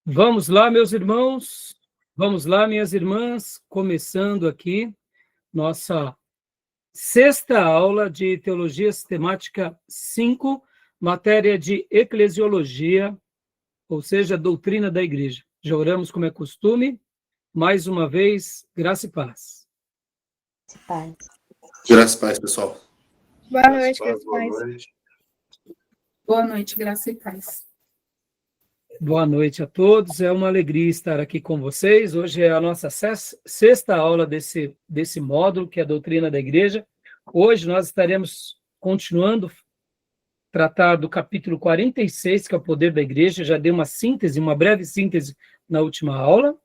Vamos lá, meus irmãos, vamos lá, minhas irmãs, começando aqui nossa sexta aula de Teologia Sistemática 5, matéria de Eclesiologia, ou seja, doutrina da Igreja. Já oramos como é costume, mais uma vez, graça e paz. Graça e paz, pessoal. Boa noite, graça e paz. Boa noite. Boa noite, graça e paz. Boa noite a todos, é uma alegria estar aqui com vocês. Hoje é a nossa sexta aula desse módulo, que é a doutrina da igreja. Hoje nós estaremos continuando a tratar do capítulo 46, que é o poder da igreja. Já dei uma síntese, uma breve síntese na última aula.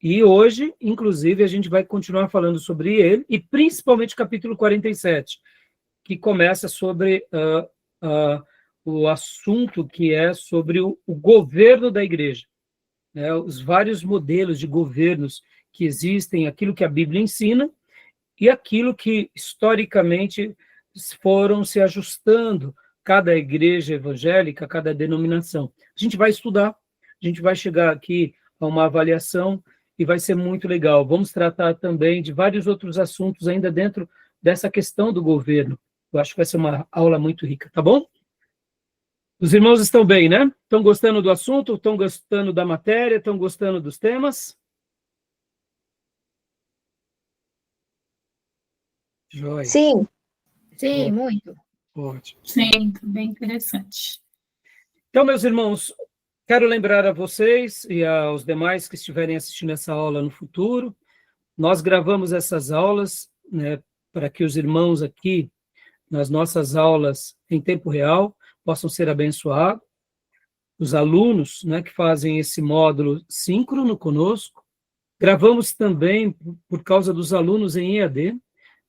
E hoje, inclusive, a gente vai continuar falando sobre ele, e principalmente o capítulo 47, que começa sobre o assunto que é sobre o governo da igreja, né? Os vários modelos de governos que existem, aquilo que a Bíblia ensina e aquilo que historicamente foram se ajustando, cada igreja evangélica, cada denominação. A gente vai estudar, a gente vai chegar aqui a uma avaliação e vai ser muito legal. Vamos tratar também de vários outros assuntos ainda dentro dessa questão do governo. Eu acho que vai ser uma aula muito rica, tá bom? Os irmãos estão bem, né? Estão gostando do assunto? Estão gostando da matéria? Estão gostando dos temas? Joia. Sim. Sim, muito. Ótimo. Sim, bem interessante. Então, meus irmãos, quero lembrar a vocês e aos demais que estiverem assistindo essa aula no futuro, nós gravamos essas aulas, né, para que os irmãos aqui, nas nossas aulas em tempo real, possam ser abençoados. Os alunos, né, que fazem esse módulo síncrono conosco. Gravamos também por causa dos alunos em EAD.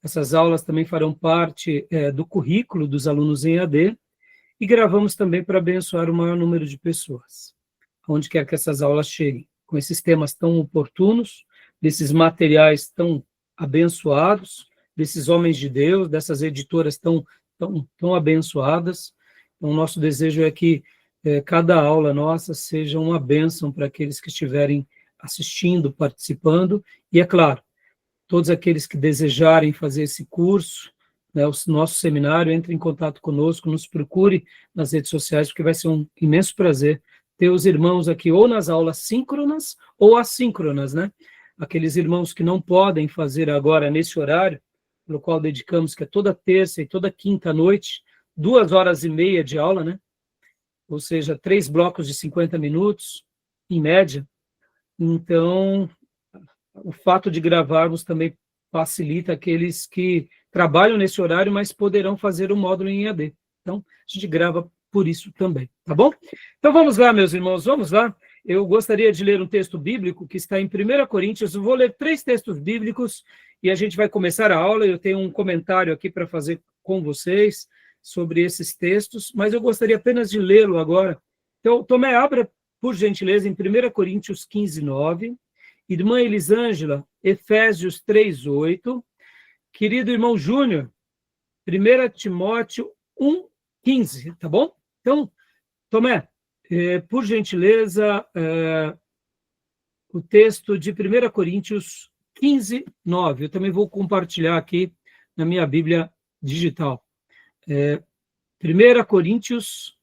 Essas aulas também farão parte do currículo dos alunos em EAD. E gravamos também para abençoar o maior número de pessoas, onde quer que essas aulas cheguem, com esses temas tão oportunos, desses materiais tão abençoados, desses homens de Deus, dessas editoras tão abençoadas. Então, o nosso desejo é que cada aula nossa seja uma bênção para aqueles que estiverem assistindo, participando, e, é claro, todos aqueles que desejarem fazer esse curso, né, o nosso seminário, entre em contato conosco, nos procure nas redes sociais, porque vai ser um imenso prazer ter os irmãos aqui, ou nas aulas síncronas ou assíncronas, né? Aqueles irmãos que não podem fazer agora nesse horário, pelo qual dedicamos, que é toda terça e toda quinta noite, 2h30 de aula, né? Ou seja, 3 blocos de 50 minutos, em média. Então, o fato de gravarmos também facilita aqueles que trabalham nesse horário, mas poderão fazer o módulo em EAD. Então, a gente grava por isso também, tá bom? Então, vamos lá, meus irmãos, vamos lá. Eu gostaria de ler um texto bíblico que está em 1 Coríntios. Eu vou ler 3 textos bíblicos e a gente vai começar a aula. Eu tenho um comentário aqui para fazer com vocês sobre esses textos, mas eu gostaria apenas de lê-lo agora. Então, Tomé, abra, por gentileza, em 1 Coríntios 15:9. Irmã Elisângela, Efésios 3:8. Querido irmão Júnior, 1 Timóteo 1:15, tá bom? Então, Tomé, por gentileza, o texto de 1 Coríntios 15:9. Eu também vou compartilhar aqui na minha Bíblia digital. 1 Coríntios,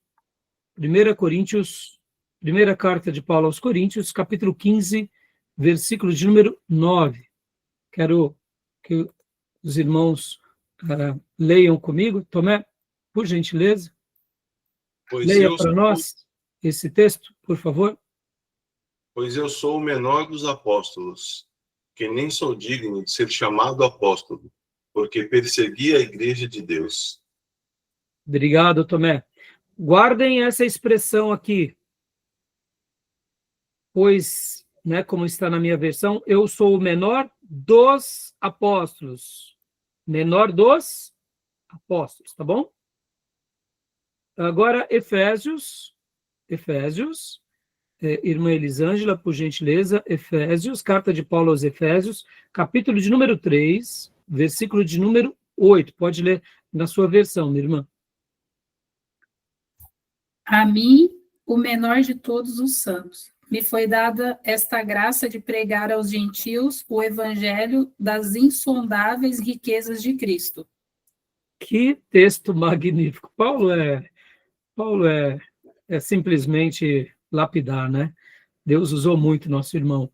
primeira carta de Paulo aos Coríntios, capítulo 15, versículo de número 9. Quero que os irmãos leiam comigo. Tomé, por gentileza, leia para nós esse texto, por favor. Pois eu sou o menor dos apóstolos, que nem sou digno de ser chamado apóstolo, porque persegui a igreja de Deus. Obrigado, Tomé. Guardem essa expressão aqui, pois, né, como está na minha versão, eu sou o menor dos apóstolos. Menor dos apóstolos, tá bom? Agora, Efésios, irmã Elisângela, por gentileza, Efésios, carta de Paulo aos Efésios, capítulo de número 3, versículo de número 8. Pode ler na sua versão, minha irmã. A mim, o menor de todos os santos, Me foi dada esta graça de pregar aos gentios o evangelho das insondáveis riquezas de Cristo. Que texto magnífico. Paulo é simplesmente lapidar, né? Deus usou muito nosso irmão.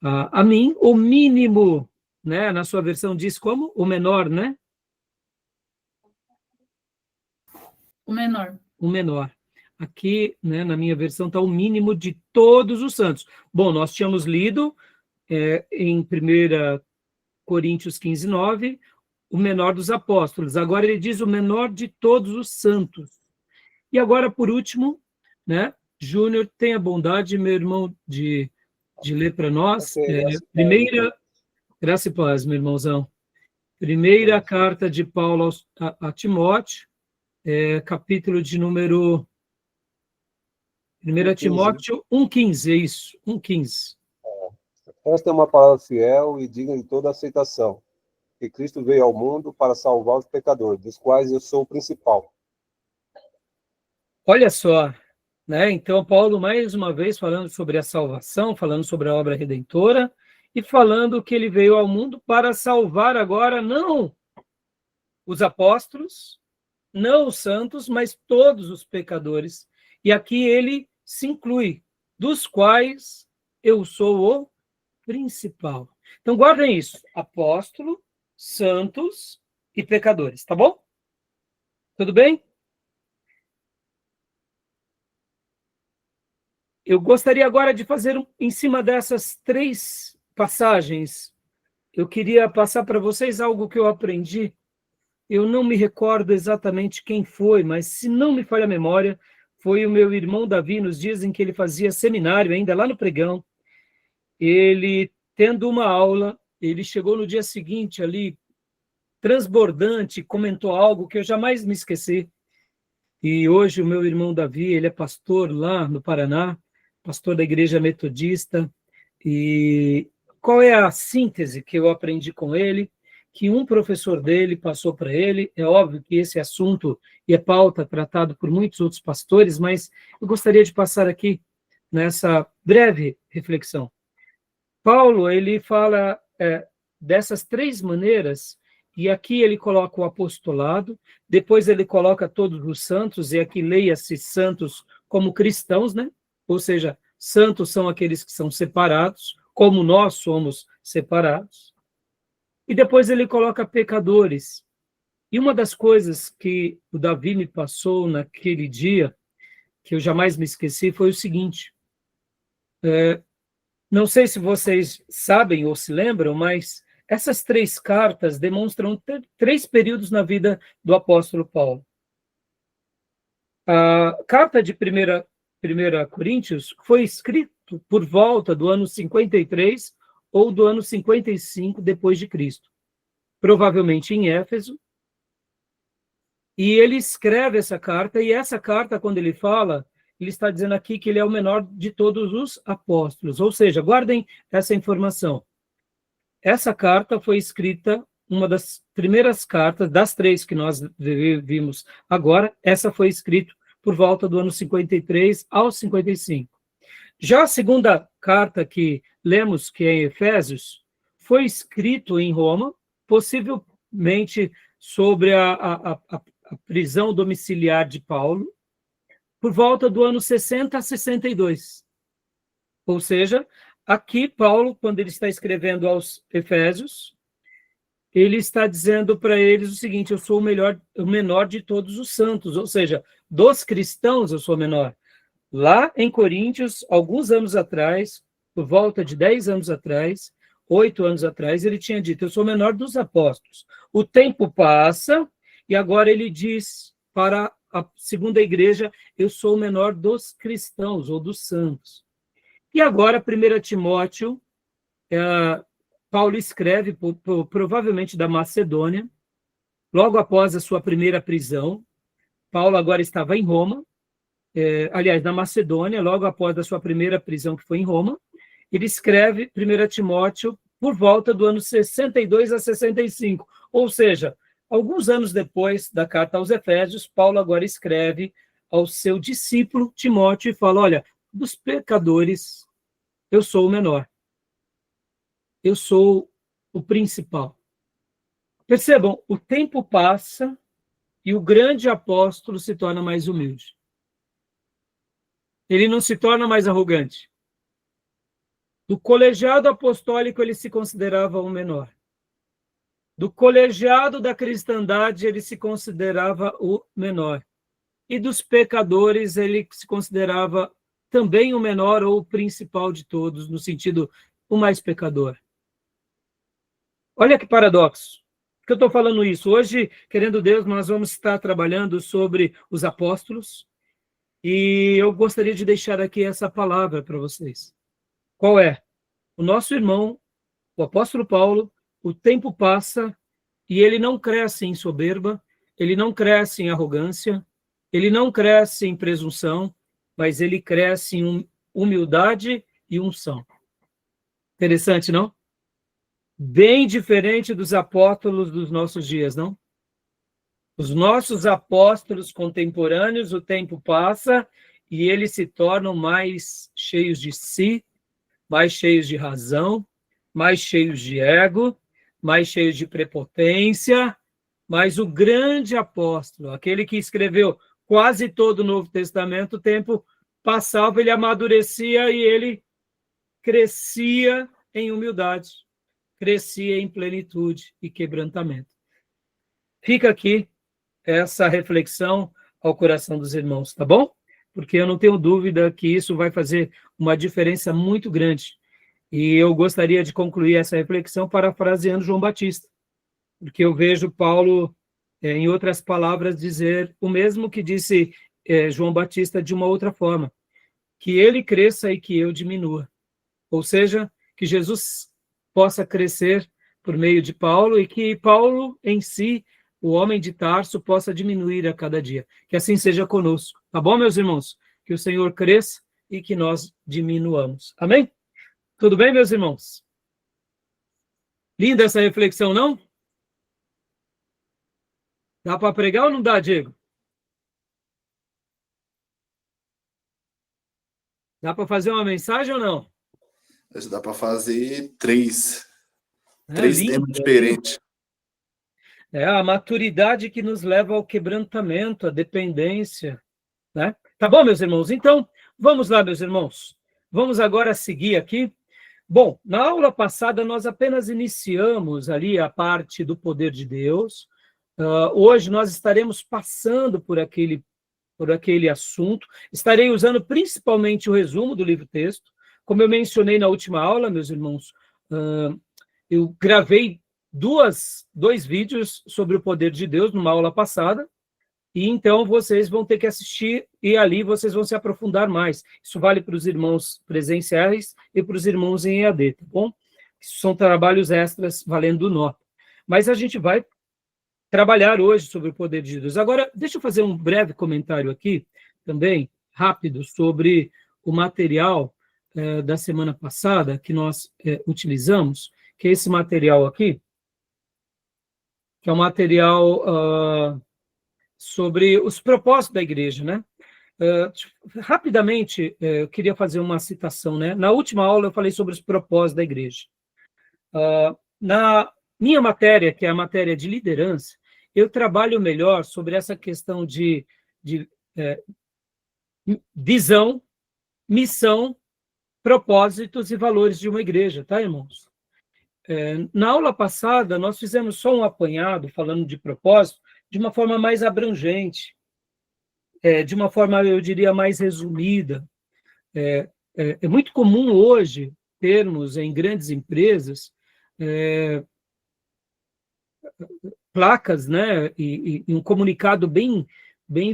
A mim, o mínimo, né? Na sua versão diz como? O menor, né? O menor. O menor. Aqui, né, na minha versão, está o mínimo de todos os santos. Bom, nós tínhamos lido em 1 Coríntios 15, 9, o menor dos apóstolos. Agora ele diz o menor de todos os santos. E agora, por último, né, Júnior, tenha bondade, meu irmão, de ler para nós. Graça e paz, meu irmãozão. Primeira carta de Paulo a Timóteo, capítulo de número... 1 Timóteo 1,15, é isso, 1,15. Esta é uma palavra fiel e digna de toda aceitação, que Cristo veio ao mundo para salvar os pecadores, dos quais eu sou o principal. Olha só, né? Então Paulo, mais uma vez, falando sobre a salvação, falando sobre a obra redentora, e falando que ele veio ao mundo para salvar agora, não os apóstolos, não os santos, mas todos os pecadores. E aqui ele se inclui, dos quais eu sou o principal. Então, guardem isso. Apóstolo, santos e pecadores, tá bom? Tudo bem? Eu gostaria agora de fazer, em cima dessas 3 passagens, eu queria passar para vocês algo que eu aprendi. Eu não me recordo exatamente quem foi, mas se não me falha a memória, foi o meu irmão Davi, nos dias em que ele fazia seminário, ainda lá no Pregão. Ele, tendo uma aula, ele chegou no dia seguinte ali, transbordante, comentou algo que eu jamais me esqueci. E hoje o meu irmão Davi, ele é pastor lá no Paraná, pastor da Igreja Metodista. E qual é a síntese que eu aprendi com ele? Que um professor dele passou para ele. É óbvio que esse assunto e é pauta tratado por muitos outros pastores, mas eu gostaria de passar aqui nessa breve reflexão. Paulo, ele fala dessas 3 maneiras, e aqui ele coloca o apostolado, depois ele coloca todos os santos, e aqui leia-se santos como cristãos, né? Ou seja, santos são aqueles que são separados, como nós somos separados. E depois ele coloca pecadores. E uma das coisas que o Davi me passou naquele dia, que eu jamais me esqueci, foi o seguinte. Não sei se vocês sabem ou se lembram, mas essas 3 cartas demonstram 3 períodos na vida do apóstolo Paulo. A carta de 1 Coríntios foi escrita por volta do ano 53 ou do ano 55 depois de Cristo, provavelmente em Éfeso. E ele escreve essa carta, e essa carta, quando ele fala, ele está dizendo aqui que ele é o menor de todos os apóstolos. Ou seja, guardem essa informação. Essa carta foi escrita, uma das primeiras cartas, das 3 que nós vimos agora, essa foi escrita por volta do ano 53 ao 55. Já a segunda carta que lemos, que é em Efésios, foi escrito em Roma, possivelmente sobre a prisão domiciliar de Paulo, por volta do ano 60 a 62. Ou seja, aqui Paulo, quando ele está escrevendo aos Efésios, ele está dizendo para eles o seguinte: eu sou o menor de todos os santos, ou seja, dos cristãos eu sou o menor. Lá em Coríntios, alguns anos atrás, por volta de 10 anos atrás, 8 anos atrás, ele tinha dito: eu sou o menor dos apóstolos. O tempo passa, e agora ele diz para a segunda igreja: eu sou o menor dos cristãos, ou dos santos. E agora, 1 Timóteo, Paulo escreve, provavelmente da Macedônia, logo após a sua primeira prisão. Paulo agora estava em Roma, aliás, na Macedônia, logo após a sua primeira prisão, que foi em Roma. Ele escreve 1 Timóteo por volta do ano 62 a 65, ou seja, alguns anos depois da carta aos Efésios, Paulo agora escreve ao seu discípulo Timóteo e fala: olha, dos pecadores, eu sou o menor. Eu sou o principal. Percebam, o tempo passa e o grande apóstolo se torna mais humilde. Ele não se torna mais arrogante. Do colegiado apostólico, ele se considerava o menor. Do colegiado da cristandade, ele se considerava o menor. E dos pecadores, ele se considerava também o menor ou o principal de todos, no sentido, o mais pecador. Olha que paradoxo. Por que eu estou falando isso? Hoje, querendo Deus, nós vamos estar trabalhando sobre os apóstolos, e eu gostaria de deixar aqui essa palavra para vocês. Qual é? O nosso irmão, o apóstolo Paulo, o tempo passa e ele não cresce em soberba, ele não cresce em arrogância, ele não cresce em presunção, mas ele cresce em humildade e unção. Interessante, não? Bem diferente dos apóstolos dos nossos dias, não? Os nossos apóstolos contemporâneos, o tempo passa e eles se tornam mais cheios de si, mais cheios de razão, mais cheios de ego, mais cheios de prepotência, mas o grande apóstolo, aquele que escreveu quase todo o Novo Testamento, o tempo passava, ele amadurecia e ele crescia em humildade, crescia em plenitude e quebrantamento. Fica aqui essa reflexão ao coração dos irmãos, tá bom? Porque eu não tenho dúvida que isso vai fazer uma diferença muito grande. E eu gostaria de concluir essa reflexão parafraseando João Batista, porque eu vejo Paulo, em outras palavras, dizer o mesmo que disse João Batista de uma outra forma, que ele cresça e que eu diminua. Ou seja, que Jesus possa crescer por meio de Paulo e que Paulo em si, o homem de Tarso, possa diminuir a cada dia. Que assim seja conosco. Tá bom, meus irmãos? Que o Senhor cresça e que nós diminuamos. Amém? Tudo bem, meus irmãos? Linda essa reflexão, não? Dá para pregar ou não dá, Diego? Dá para fazer uma mensagem ou não? Acho que dá para fazer três Lindo, temas diferentes. É a maturidade que nos leva ao quebrantamento, à dependência, né? Tá bom, meus irmãos? Então, vamos lá, meus irmãos. Vamos agora seguir aqui. Bom, na aula passada nós apenas iniciamos ali a parte do poder de Deus. Hoje nós estaremos passando por aquele assunto. Estarei usando principalmente o resumo do livro-texto. Como eu mencionei na última aula, meus irmãos, eu gravei dois vídeos sobre o poder de Deus numa aula passada, e então vocês vão ter que assistir e ali vocês vão se aprofundar mais. Isso vale para os irmãos presenciais e para os irmãos em EAD, tá bom? Isso são trabalhos extras valendo nota. Mas a gente vai trabalhar hoje sobre o poder de Deus. Agora, deixa eu fazer um breve comentário aqui, também, rápido, sobre o material da semana passada que nós utilizamos, que é esse material aqui, que é um material sobre os propósitos da igreja, né? Rapidamente, eu queria fazer uma citação, né? Na última aula eu falei sobre os propósitos da igreja. Na minha matéria, que é a matéria de liderança, eu trabalho melhor sobre essa questão de visão, missão, propósitos e valores de uma igreja, tá, irmãos? Na aula passada, nós fizemos só um apanhado, falando de propósito, de uma forma mais abrangente, de uma forma, eu diria, mais resumida. É muito comum hoje termos em grandes empresas placas, né, e um comunicado bem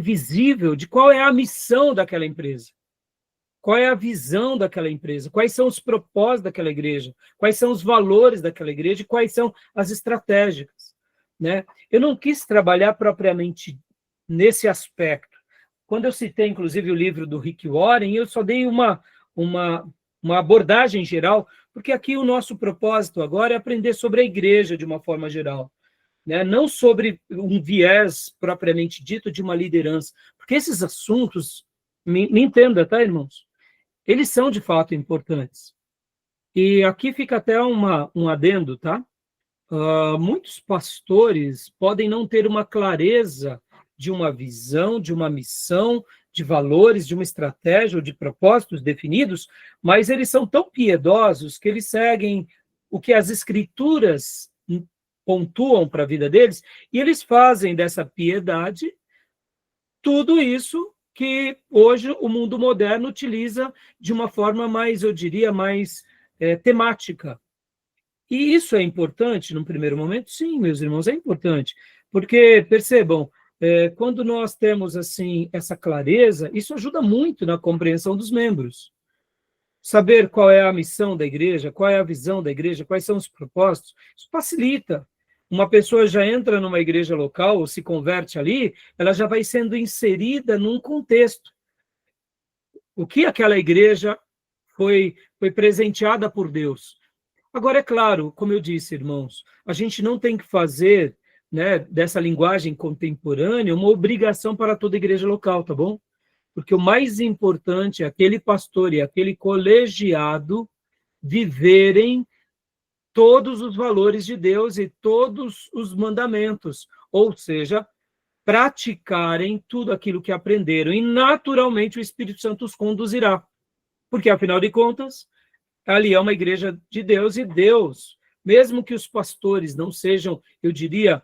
visível de qual é a missão daquela empresa. Qual é a visão daquela empresa? Quais são os propósitos daquela igreja? Quais são os valores daquela igreja? E quais são as estratégias? Né? Eu não quis trabalhar propriamente nesse aspecto. Quando eu citei, inclusive, o livro do Rick Warren, eu só dei uma abordagem geral, porque aqui o nosso propósito agora é aprender sobre a igreja de uma forma geral, né? Não sobre um viés propriamente dito de uma liderança, porque esses assuntos, me entenda, tá, irmãos? eles são de fato importantes. E aqui fica até um adendo, tá? Muitos pastores podem não ter uma clareza de uma visão, de uma missão, de valores, de uma estratégia ou de propósitos definidos, mas eles são tão piedosos que eles seguem o que as escrituras pontuam para a vida deles, e eles fazem dessa piedade tudo isso que hoje o mundo moderno utiliza de uma forma mais, eu diria, mais temática. E isso é importante num primeiro momento? Sim, meus irmãos, é importante. Porque, percebam, quando nós temos assim essa clareza, isso ajuda muito na compreensão dos membros. Saber qual é a missão da igreja, qual é a visão da igreja, quais são os propósitos, isso facilita. Uma pessoa já entra numa igreja local, ou se converte ali, ela já vai sendo inserida num contexto. O que aquela igreja foi presenteada por Deus. Agora, é claro, como eu disse, irmãos, a gente não tem que fazer, né, dessa linguagem contemporânea uma obrigação para toda igreja local, tá bom? Porque o mais importante é aquele pastor e aquele colegiado viverem todos os valores de Deus e todos os mandamentos, ou seja, praticarem tudo aquilo que aprenderam, e naturalmente o Espírito Santo os conduzirá, porque, afinal de contas, ali é uma igreja de Deus, e Deus, mesmo que os pastores não sejam, eu diria,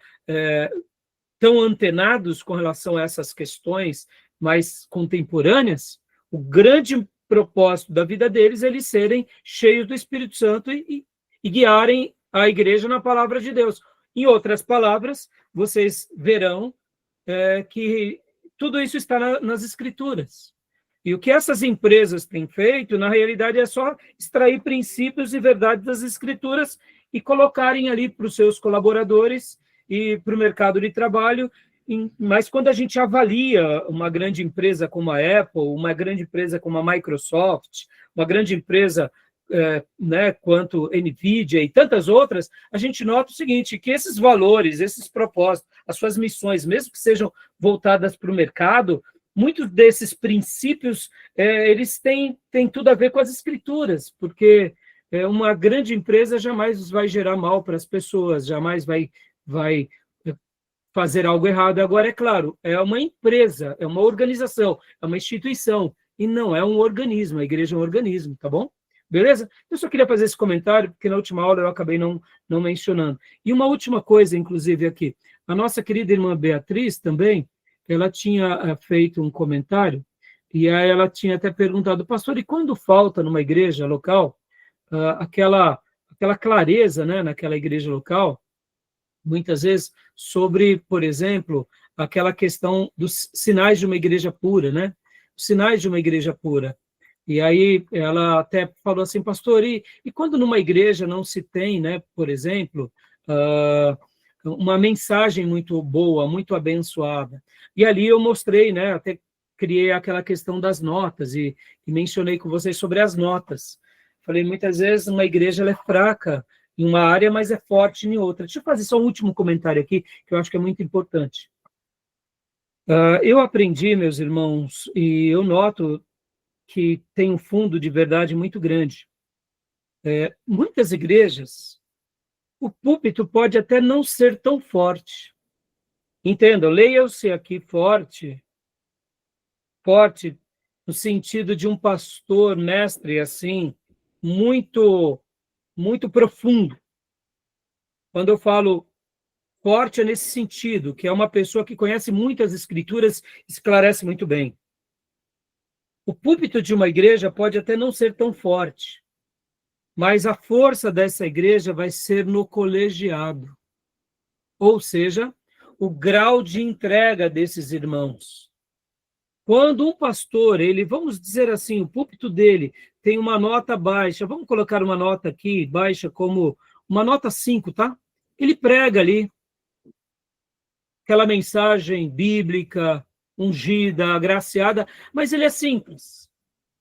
tão antenados com relação a essas questões mais contemporâneas, o grande propósito da vida deles é eles serem cheios do Espírito Santo e guiarem a igreja na palavra de Deus. Em outras palavras, vocês verão que tudo isso está nas Escrituras. E o que essas empresas têm feito, na realidade, é só extrair princípios e verdades das Escrituras e colocarem ali para os seus colaboradores e para o mercado de trabalho. Mas quando a gente avalia uma grande empresa como a Apple, uma grande empresa como a Microsoft, uma grande empresa quanto NVIDIA e tantas outras, a gente nota o seguinte, que esses valores, esses propósitos, as suas missões, mesmo que sejam voltadas para o mercado, muitos desses princípios, eles têm tudo a ver com as Escrituras, porque uma grande empresa jamais vai gerar mal para as pessoas, jamais vai fazer algo errado. Agora, é claro, é uma empresa, é uma organização, é uma instituição, e não é um organismo, a igreja é um organismo, tá bom? Beleza? Eu só queria fazer esse comentário, porque na última aula eu acabei não mencionando. E uma última coisa, inclusive, aqui. A nossa querida irmã Beatriz também, ela tinha feito um comentário, e aí ela tinha até perguntado, pastor, e quando falta numa igreja local aquela clareza, né, naquela igreja local, muitas vezes, sobre, por exemplo, aquela questão dos sinais de uma igreja pura, né? Os sinais de uma igreja pura. E aí ela até falou assim, pastor, e quando numa igreja não se tem, né, por exemplo, uma mensagem muito boa, muito abençoada? E ali eu mostrei, né, até criei aquela questão das notas e mencionei com vocês sobre as notas. Falei, muitas vezes uma igreja ela é fraca em uma área, mas é forte em outra. Deixa eu fazer só um último comentário aqui, que eu acho que é muito importante. Eu aprendi, meus irmãos, e eu noto que tem um fundo de verdade muito grande. Muitas igrejas, o púlpito pode até não ser tão forte. Entendam, leia-se aqui forte no sentido de um pastor, mestre, assim, muito, muito profundo. Quando eu falo forte é nesse sentido, que é uma pessoa que conhece muitas escrituras, esclarece muito bem. O púlpito de uma igreja pode até não ser tão forte, mas a força dessa igreja vai ser no colegiado. Ou seja, o grau de entrega desses irmãos. Quando um pastor, vamos dizer assim, o púlpito dele tem uma nota baixa, vamos colocar uma nota aqui baixa como uma nota 5, tá? Ele prega ali aquela mensagem bíblica, ungida, agraciada, mas ele é simples.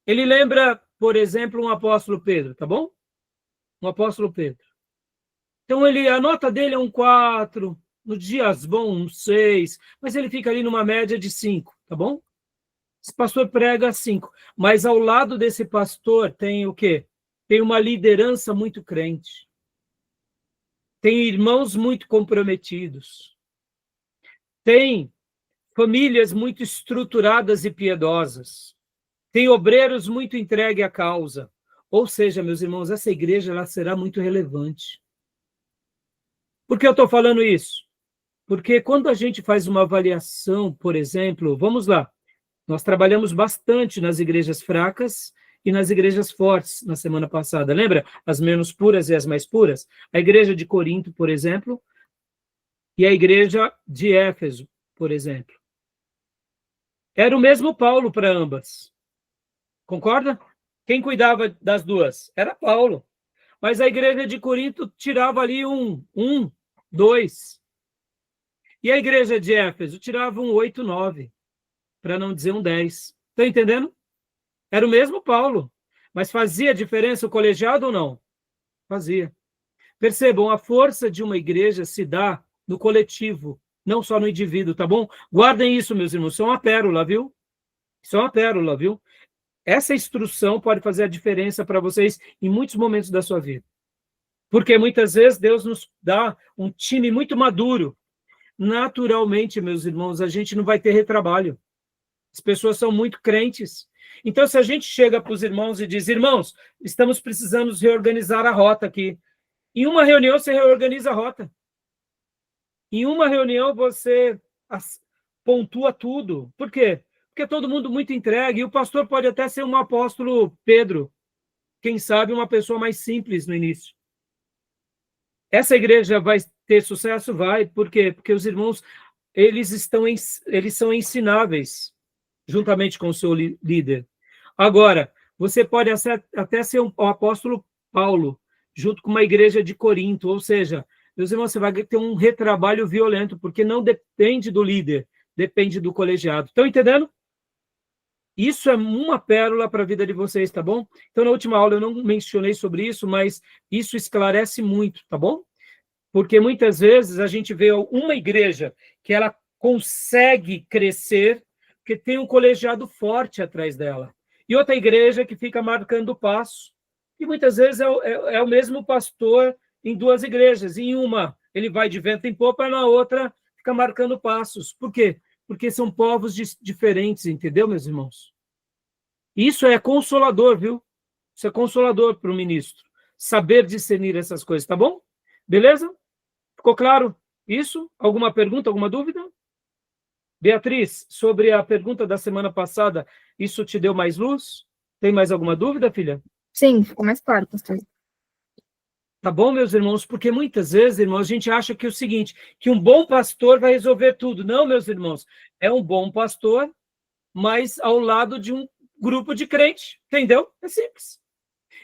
Ele lembra, por exemplo, um apóstolo Pedro, tá bom? Um apóstolo Pedro. Então, a nota dele é um 4, no dias bons, um 6, mas ele fica ali numa média de 5, tá bom? Esse pastor prega 5, mas ao lado desse pastor tem o quê? Tem uma liderança muito crente. Tem irmãos muito comprometidos. Tem famílias muito estruturadas e piedosas. Tem obreiros muito entregues à causa. Ou seja, meus irmãos, essa igreja ela será muito relevante. Por que eu estou falando isso? Porque quando a gente faz uma avaliação, por exemplo, vamos lá, nós trabalhamos bastante nas igrejas fracas e nas igrejas fortes na semana passada. Lembra? As menos puras e as mais puras? A igreja de Corinto, por exemplo, e a igreja de Éfeso, por exemplo. Era o mesmo Paulo para ambas. Concorda? Quem cuidava das duas? Era Paulo. Mas a igreja de Corinto tirava ali um, 2. E a igreja de Éfeso tirava um 8, 9. Para não dizer um 10. Está entendendo? Era o mesmo Paulo. Mas fazia diferença o colegiado ou não? Fazia. Percebam, a força de uma igreja se dá no coletivo, não só no indivíduo, tá bom? Guardem isso, meus irmãos. Isso é uma pérola, viu? Isso é uma pérola, viu? Essa instrução pode fazer a diferença para vocês em muitos momentos da sua vida. Porque muitas vezes Deus nos dá um time muito maduro. Naturalmente, meus irmãos, a gente não vai ter retrabalho. As pessoas são muito crentes. Então, se a gente chega para os irmãos e diz, irmãos, estamos precisando reorganizar a rota aqui. Em uma reunião, você reorganiza a rota. Em uma reunião, você pontua tudo. Por quê? Porque é todo mundo muito entregue. E o pastor pode até ser um apóstolo Pedro. Quem sabe uma pessoa mais simples no início. Essa igreja vai ter sucesso? Vai. Por quê? Porque os irmãos, eles são ensináveis, juntamente com o seu líder. Agora, você pode até ser um apóstolo Paulo, junto com uma igreja de Corinto, ou seja, meus irmãos, você vai ter um retrabalho violento, porque não depende do líder, depende do colegiado. Estão entendendo? Isso é uma pérola para a vida de vocês, tá bom? Então, na última aula eu não mencionei sobre isso, mas isso esclarece muito, tá bom? Porque muitas vezes a gente vê uma igreja que ela consegue crescer, porque tem um colegiado forte atrás dela. E outra igreja que fica marcando o passo. E muitas vezes é o mesmo pastor em duas igrejas. Em uma, ele vai de vento em popa, na outra, fica marcando passos. Por quê? Porque são povos diferentes, entendeu, meus irmãos? Isso é consolador, viu? Isso é consolador para o ministro. Saber discernir essas coisas, tá bom? Beleza? Ficou claro isso? Alguma pergunta, alguma dúvida? Beatriz, sobre a pergunta da semana passada, isso te deu mais luz? Tem mais alguma dúvida, filha? Sim, ficou mais claro, pastor. Tá bom, meus irmãos? Porque muitas vezes, irmãos, a gente acha que é o seguinte, que um bom pastor vai resolver tudo. Não, meus irmãos, é um bom pastor, mas ao lado de um grupo de crente, entendeu? É simples.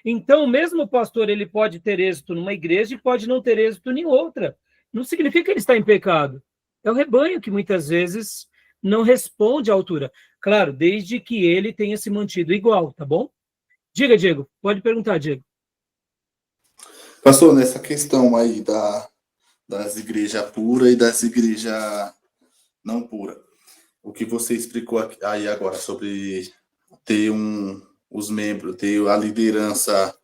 Então, o mesmo pastor, ele pode ter êxito numa igreja e pode não ter êxito em outra. Não significa que ele está em pecado. É o rebanho que muitas vezes não responde à altura. Claro, desde que ele tenha se mantido igual, tá bom? Diga, Diego. Pode perguntar, Diego. Pastor, nessa questão aí das igrejas puras e das igrejas não puras, o que você explicou aí agora sobre ter os membros, ter a liderança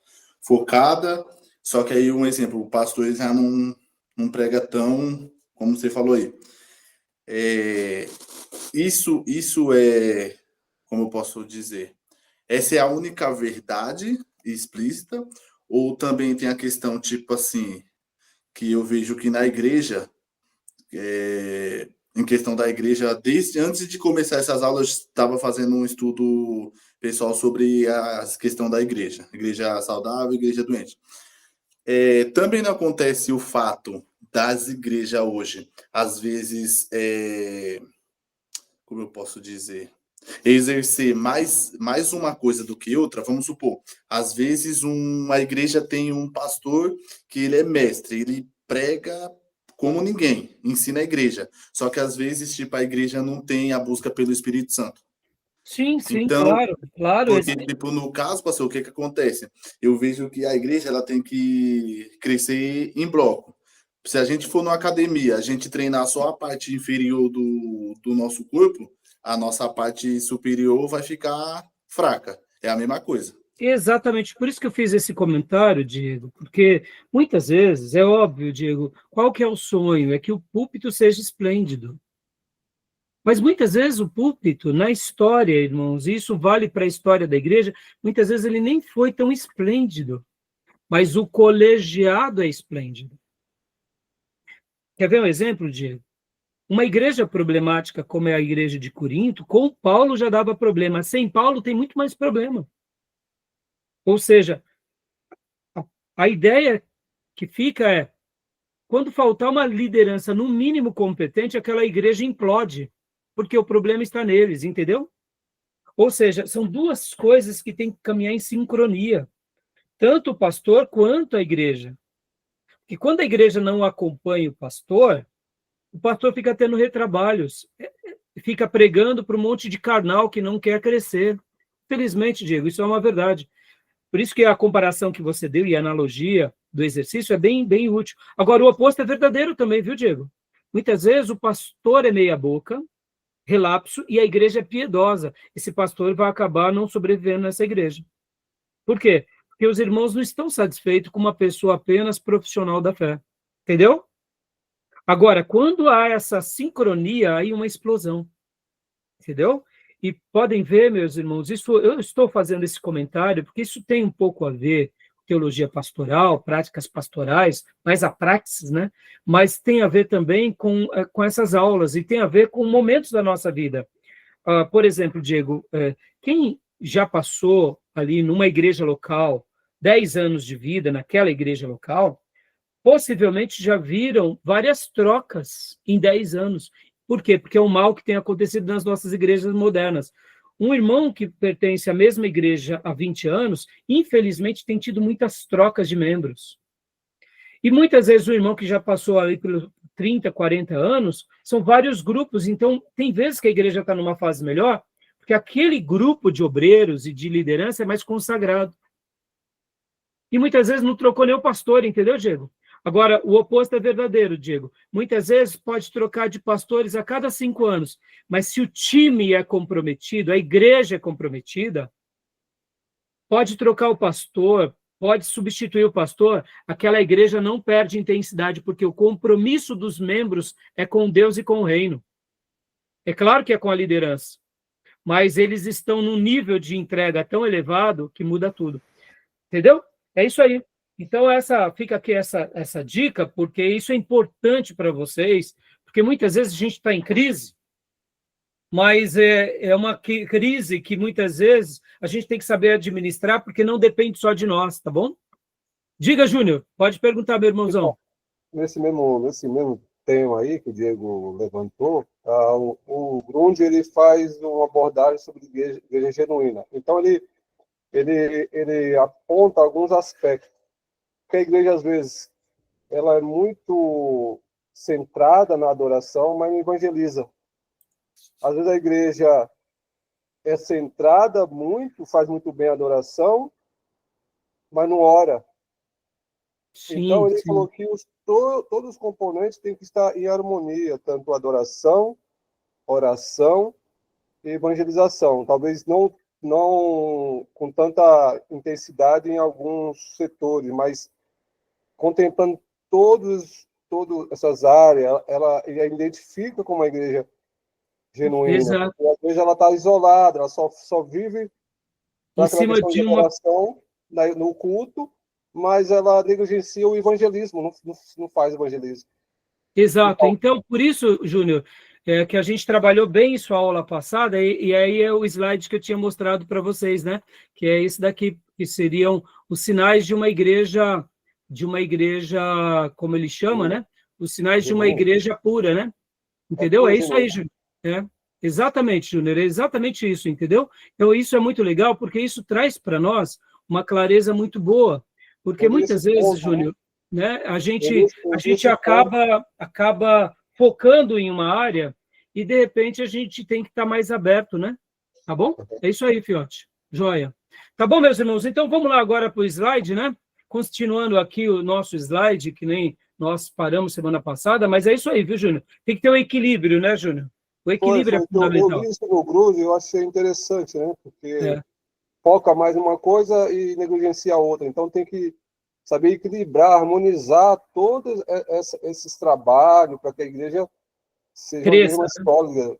focada, só que aí um exemplo, o pastor ele já não prega tão, como você falou aí. Isso é, como eu posso dizer, essa é a única verdade explícita, ou também tem a questão, tipo assim, que eu vejo que na igreja, em questão da igreja, desde antes de começar essas aulas, eu estava fazendo um estudo pessoal sobre a questão da igreja saudável e igreja doente. Também não acontece o fato das igrejas hoje, às vezes, como eu posso dizer, exercer mais uma coisa do que outra. Vamos supor, às vezes uma igreja tem um pastor que ele é mestre, ele prega como ninguém, ensina a igreja, só que às vezes tipo a igreja não tem a busca pelo Espírito Santo. Sim, Então, claro. Porque, tipo, no caso, pastor, o que acontece? Eu vejo que a igreja ela tem que crescer em bloco. Se a gente for numa academia, a gente treinar só a parte inferior do nosso corpo, a nossa parte superior vai ficar fraca. É a mesma coisa. Exatamente, por isso que eu fiz esse comentário, Diego, porque muitas vezes, é óbvio, Diego, qual que é o sonho? É que o púlpito seja esplêndido. Mas muitas vezes o púlpito, na história, irmãos, e isso vale para a história da igreja, muitas vezes ele nem foi tão esplêndido, mas o colegiado é esplêndido. Quer ver um exemplo, Diego? Uma igreja problemática como é a igreja de Corinto, com Paulo já dava problema, sem Paulo tem muito mais problema. Ou seja, a ideia que fica é, quando faltar uma liderança no mínimo competente, aquela igreja implode, porque o problema está neles, entendeu? Ou seja, são duas coisas que têm que caminhar em sincronia, tanto o pastor quanto a igreja. E quando a igreja não acompanha o pastor fica tendo retrabalhos, fica pregando para um monte de carnal que não quer crescer. Felizmente, Diego, isso é uma verdade. Por isso que a comparação que você deu e a analogia do exercício é bem, bem útil. Agora, o oposto é verdadeiro também, viu, Diego? Muitas vezes o pastor é meia boca, relapso, e a igreja é piedosa. Esse pastor vai acabar não sobrevivendo nessa igreja. Por quê? Porque os irmãos não estão satisfeitos com uma pessoa apenas profissional da fé. Entendeu? Agora, quando há essa sincronia, aí uma explosão. Entendeu? E podem ver, meus irmãos, eu estou fazendo esse comentário porque isso tem um pouco a ver com teologia pastoral, práticas pastorais, mais a praxis, né? Mas tem a ver também com essas aulas e tem a ver com momentos da nossa vida. Por exemplo, Diego, quem já passou ali numa igreja local, 10 anos de vida naquela igreja local, possivelmente já viram várias trocas em 10 anos. Por quê? Porque é o mal que tem acontecido nas nossas igrejas modernas. Um irmão que pertence à mesma igreja há 20 anos, infelizmente, tem tido muitas trocas de membros. E muitas vezes o irmão que já passou ali pelos 30, 40 anos, são vários grupos. Então, tem vezes que a igreja está numa fase melhor, porque aquele grupo de obreiros e de liderança é mais consagrado. E muitas vezes não trocou nem o pastor, entendeu, Diego? Agora, o oposto é verdadeiro, Diego. Muitas vezes pode trocar de pastores a cada 5 anos, mas se o time é comprometido, a igreja é comprometida, pode trocar o pastor, pode substituir o pastor, aquela igreja não perde intensidade, porque o compromisso dos membros é com Deus e com o reino. É claro que é com a liderança, mas eles estão num nível de entrega tão elevado que muda tudo. Entendeu? É isso aí. Então, fica aqui essa dica, porque isso é importante para vocês, porque muitas vezes a gente está em crise, mas é uma crise que muitas vezes a gente tem que saber administrar, porque não depende só de nós, tá bom? Diga, Júnior, pode perguntar, meu irmãozão. Nesse mesmo tema aí que o Diego levantou, o Grund ele faz uma abordagem sobre igreja genuína. Então, ele aponta alguns aspectos. Porque a igreja, às vezes, ela é muito centrada na adoração, mas não evangeliza. Às vezes a igreja é centrada muito, faz muito bem a adoração, mas não ora. Sim, então, ele sim. falou que todos os componentes têm que estar em harmonia, tanto adoração, oração e evangelização. Talvez não com tanta intensidade em alguns setores, mas contemplando todas essas áreas, ela identifica como uma igreja genuína. Exato. Porque, às vezes ela está isolada, ela só vive Em cima de uma oração no culto, mas ela negligencia o evangelismo, não faz evangelismo. Exato. Então, por isso, Júnior, que a gente trabalhou bem isso a aula passada, e aí é o slide que eu tinha mostrado para vocês, né? Que é esse daqui, que seriam os sinais de uma igreja, como ele chama, né? Os sinais de uma igreja pura, né? Entendeu? É isso aí, Júnior. Exatamente, Júnior, é exatamente isso, entendeu? Então, isso é muito legal, porque isso traz para nós uma clareza muito boa, porque muitas vezes, Júnior, né, a gente acaba focando em uma área e, de repente, a gente tem que estar mais aberto, né? Tá bom? É isso aí, fiote. Joia. Tá bom, meus irmãos? Então, vamos lá agora para o slide, né? Continuando aqui o nosso slide, que nem nós paramos semana passada, mas é isso aí, viu, Júnior? Tem que ter um equilíbrio, né, Júnior? O equilíbrio é Eu fundamental. li isso no Gruden, eu achei interessante, né? Porque É. foca mais em uma coisa e negligencia a outra. Então tem que saber equilibrar, harmonizar todos esses trabalhos para que a igreja seja uma igreja Cresça, mais sólida.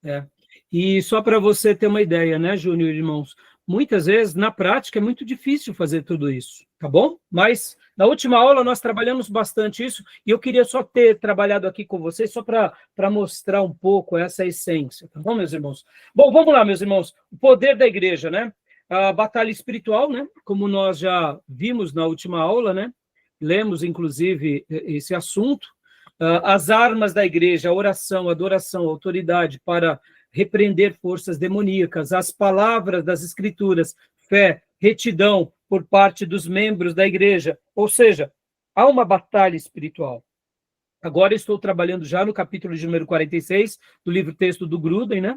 É. E só para você ter uma ideia, né, Júnior e irmãos? Muitas vezes, na prática, é muito difícil fazer tudo isso, tá bom? Mas na última aula nós trabalhamos bastante isso, e eu queria só ter trabalhado aqui com vocês, só para mostrar um pouco essa essência, tá bom, meus irmãos? Bom, vamos lá, meus irmãos. O poder da igreja, né? A batalha espiritual, né? Como nós já vimos na última aula, né? Lemos, inclusive, esse assunto. As armas da igreja, a oração, a adoração, a autoridade para repreender forças demoníacas, as palavras das escrituras, fé, retidão por parte dos membros da igreja. Ou seja, há uma batalha espiritual. Agora estou trabalhando já no capítulo de número 46 do livro-texto do Gruden, né?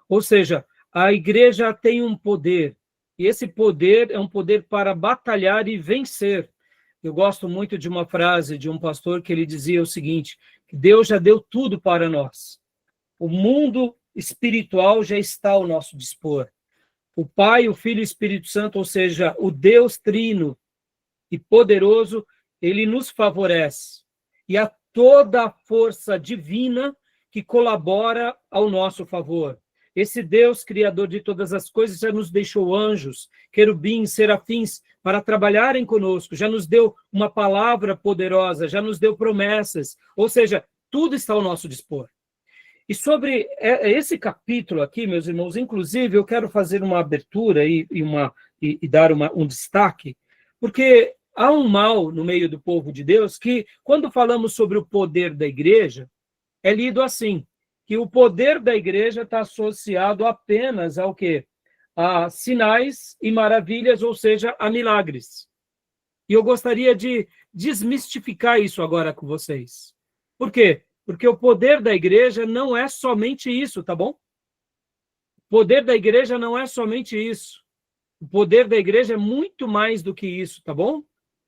Ou seja, a igreja tem um poder, e esse poder é um poder para batalhar e vencer. Eu gosto muito de uma frase de um pastor que ele dizia o seguinte, que Deus já deu tudo para nós. O mundo espiritual já está ao nosso dispor. O Pai, o Filho e o Espírito Santo, ou seja, o Deus trino e poderoso, ele nos favorece. E há toda a força divina que colabora ao nosso favor. Esse Deus, criador de todas as coisas, já nos deixou anjos, querubins, serafins, para trabalharem conosco, já nos deu uma palavra poderosa, já nos deu promessas, ou seja, tudo está ao nosso dispor. E sobre esse capítulo aqui, meus irmãos, inclusive, eu quero fazer uma abertura e dar um destaque, porque há um mal no meio do povo de Deus que, quando falamos sobre o poder da igreja, é lido assim, que o poder da igreja está associado apenas ao quê? A sinais e maravilhas, ou seja, a milagres. E eu gostaria de desmistificar isso agora com vocês. Por quê? Porque o poder da igreja não é somente isso, tá bom? O poder da igreja não é somente isso. O poder da igreja é muito mais do que isso, tá bom?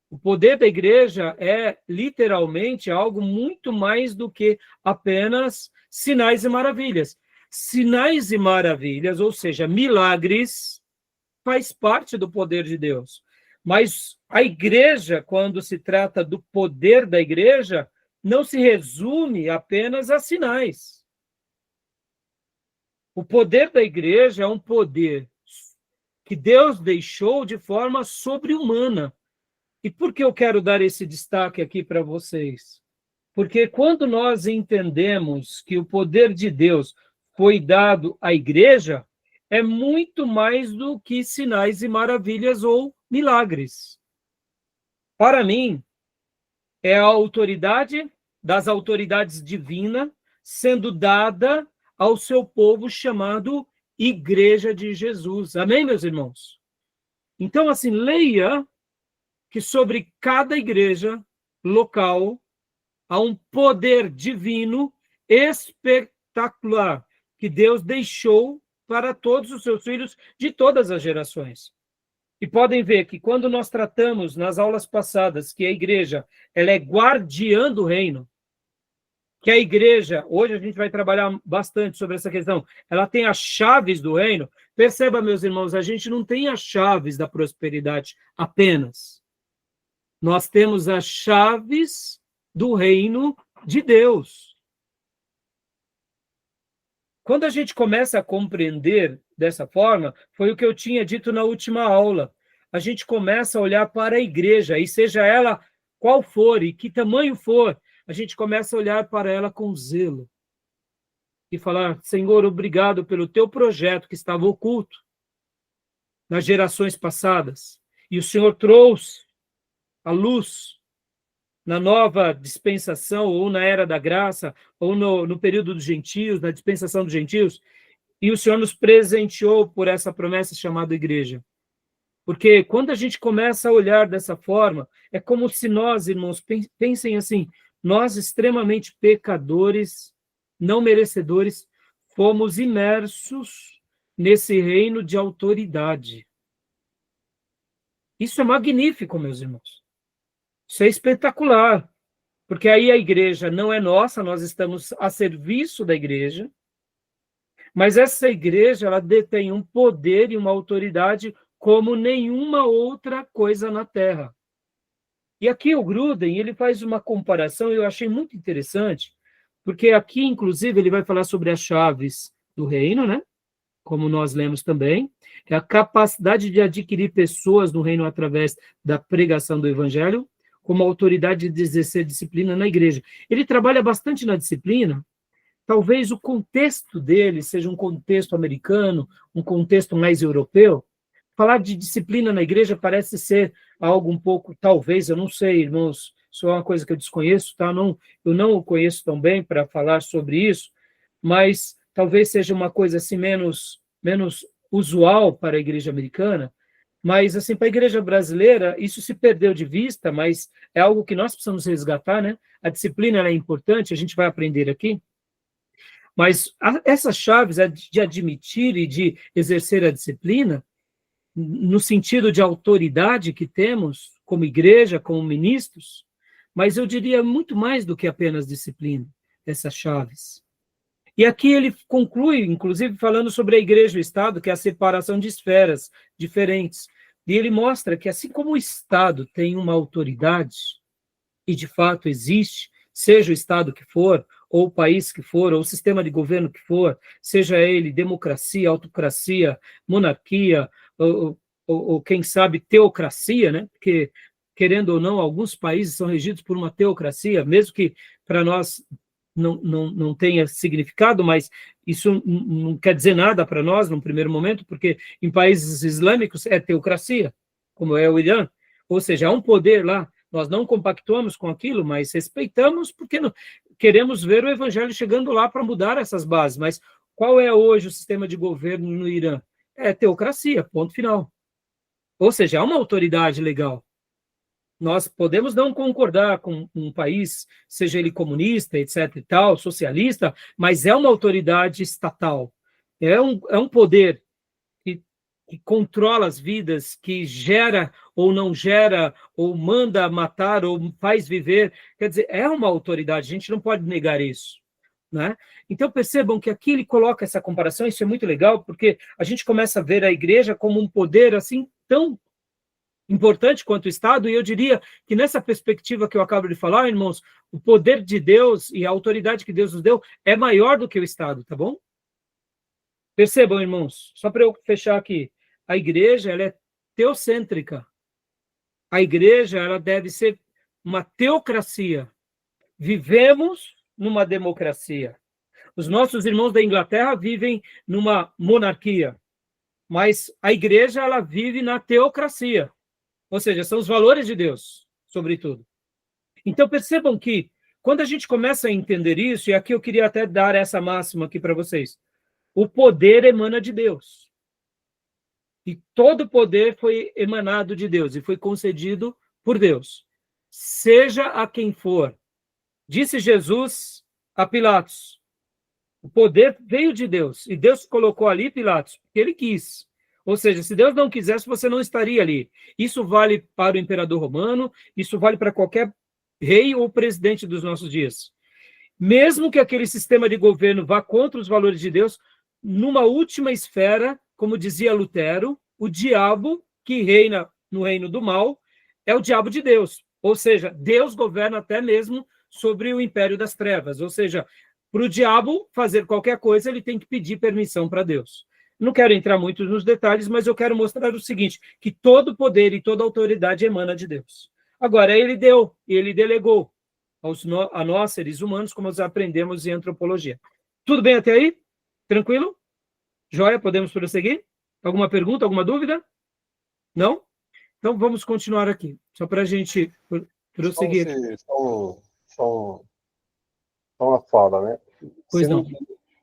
O poder da igreja é literalmente algo muito mais do que apenas sinais e maravilhas. Sinais e maravilhas, ou seja, milagres, faz parte do poder de Deus. Mas a igreja, quando se trata do poder da igreja, não se resume apenas a sinais. O poder da igreja é um poder que Deus deixou de forma sobre-humana. E por que eu quero dar esse destaque aqui para vocês? Porque quando nós entendemos que o poder de Deus foi dado à igreja, é muito mais do que sinais e maravilhas ou milagres. Para mim, é a autoridade das autoridades divinas sendo dada ao seu povo chamado Igreja de Jesus. Amém, meus irmãos? Então, assim, leia que sobre cada igreja local há um poder divino espetacular que Deus deixou para todos os seus filhos de todas as gerações. E podem ver que quando nós tratamos nas aulas passadas que a igreja ela é guardiã do reino, que a igreja, hoje a gente vai trabalhar bastante sobre essa questão, ela tem as chaves do reino. Perceba, meus irmãos, a gente não tem as chaves da prosperidade apenas. Nós temos as chaves do reino de Deus. Quando a gente começa a compreender dessa forma, foi o que eu tinha dito na última aula, a gente começa a olhar para a igreja, e seja ela qual for e que tamanho for, a gente começa a olhar para ela com zelo. E falar, Senhor, obrigado pelo teu projeto que estava oculto nas gerações passadas. E o Senhor trouxe a luz na nova dispensação, ou na era da graça, ou no período dos gentios, na dispensação dos gentios, e o Senhor nos presenteou por essa promessa chamada igreja. Porque quando a gente começa a olhar dessa forma, é como se nós, irmãos, pensem assim, nós extremamente pecadores, não merecedores, fomos imersos nesse reino de autoridade. Isso é magnífico, meus irmãos. Isso é espetacular, porque aí a igreja não é nossa, nós estamos a serviço da igreja, Mas essa igreja, ela detém um poder e uma autoridade como nenhuma outra coisa na Terra. E aqui o Gruden, ele faz uma comparação, eu achei muito interessante, porque aqui, inclusive, ele vai falar sobre as chaves do reino, né? Como nós lemos também, é a capacidade de adquirir pessoas no reino através da pregação do evangelho, como autoridade de exercer disciplina na igreja. Ele trabalha bastante na disciplina, talvez o contexto dele seja um contexto americano, um contexto mais europeu. Falar de disciplina na igreja parece ser algo um pouco, talvez, eu não sei, irmãos, isso é uma coisa que eu desconheço, tá? Eu não o conheço tão bem para falar sobre isso, mas talvez seja uma coisa assim menos usual para a igreja americana, mas assim, para a igreja brasileira, isso se perdeu de vista, mas é algo que nós precisamos resgatar, né? A disciplina ela é importante, a gente vai aprender aqui, mas essas chaves de admitir e de exercer a disciplina, no sentido de autoridade que temos como igreja, como ministros, mas eu diria muito mais do que apenas disciplina, essas chaves. E aqui ele conclui, inclusive, falando sobre a igreja e o Estado, que é a separação de esferas diferentes. E ele mostra que, assim como o Estado tem uma autoridade, e de fato existe, seja o Estado que for, ou o país que for, ou o sistema de governo que for, seja ele democracia, autocracia, monarquia, ou quem sabe, teocracia, né? Porque, querendo ou não, alguns países são regidos por uma teocracia, mesmo que para nós não tenha significado, mas isso não quer dizer nada para nós, num primeiro momento, porque em países islâmicos é teocracia, como é o Irã, ou seja, há um poder lá, nós não compactuamos com aquilo, mas respeitamos, porque não, queremos ver o evangelho chegando lá para mudar essas bases, mas qual é hoje o sistema de governo no Irã? É teocracia, ponto final. Ou seja, há uma autoridade legal. Nós podemos não concordar com um país, seja ele comunista, etc. e tal, socialista, mas é uma autoridade estatal. É um poder que controla as vidas, que gera ou não gera, ou manda matar, ou faz viver. Quer dizer, é uma autoridade, a gente não pode negar isso. Né? Então percebam que aqui ele coloca essa comparação, isso é muito legal, porque a gente começa a ver a igreja como um poder assim tão importante quanto o Estado, e eu diria que nessa perspectiva que eu acabo de falar, irmãos, o poder de Deus e a autoridade que Deus nos deu é maior do que o Estado, tá bom? Percebam, irmãos, só para eu fechar aqui, a igreja, ela é teocêntrica. A igreja, ela deve ser uma teocracia. Vivemos numa democracia. Os nossos irmãos da Inglaterra vivem numa monarquia, mas a igreja, ela vive na teocracia. Ou seja, são os valores de Deus, sobretudo. Então, percebam que, quando a gente começa a entender isso, e aqui eu queria até dar essa máxima aqui para vocês, o poder emana de Deus. E todo poder foi emanado de Deus, e foi concedido por Deus. Seja a quem for. Disse Jesus a Pilatos, o poder veio de Deus, e Deus colocou ali Pilatos, porque ele quis. Ou seja, se Deus não quisesse, você não estaria ali. Isso vale para o imperador romano, isso vale para qualquer rei ou presidente dos nossos dias. Mesmo que aquele sistema de governo vá contra os valores de Deus, numa última esfera, como dizia Lutero, o diabo que reina no reino do mal é o diabo de Deus. Ou seja, Deus governa até mesmo sobre o império das trevas. Ou seja, para o diabo fazer qualquer coisa, ele tem que pedir permissão para Deus. Não quero entrar muito nos detalhes, mas eu quero mostrar o seguinte, que todo poder e toda autoridade emana de Deus. Agora, ele deu, ele delegou a nós, seres humanos, como nós aprendemos em antropologia. Tudo bem até aí? Tranquilo? Joia, podemos prosseguir? Alguma pergunta, alguma dúvida? Não? Então, vamos continuar aqui, só para a gente prosseguir. Só uma fala, né? Pois não.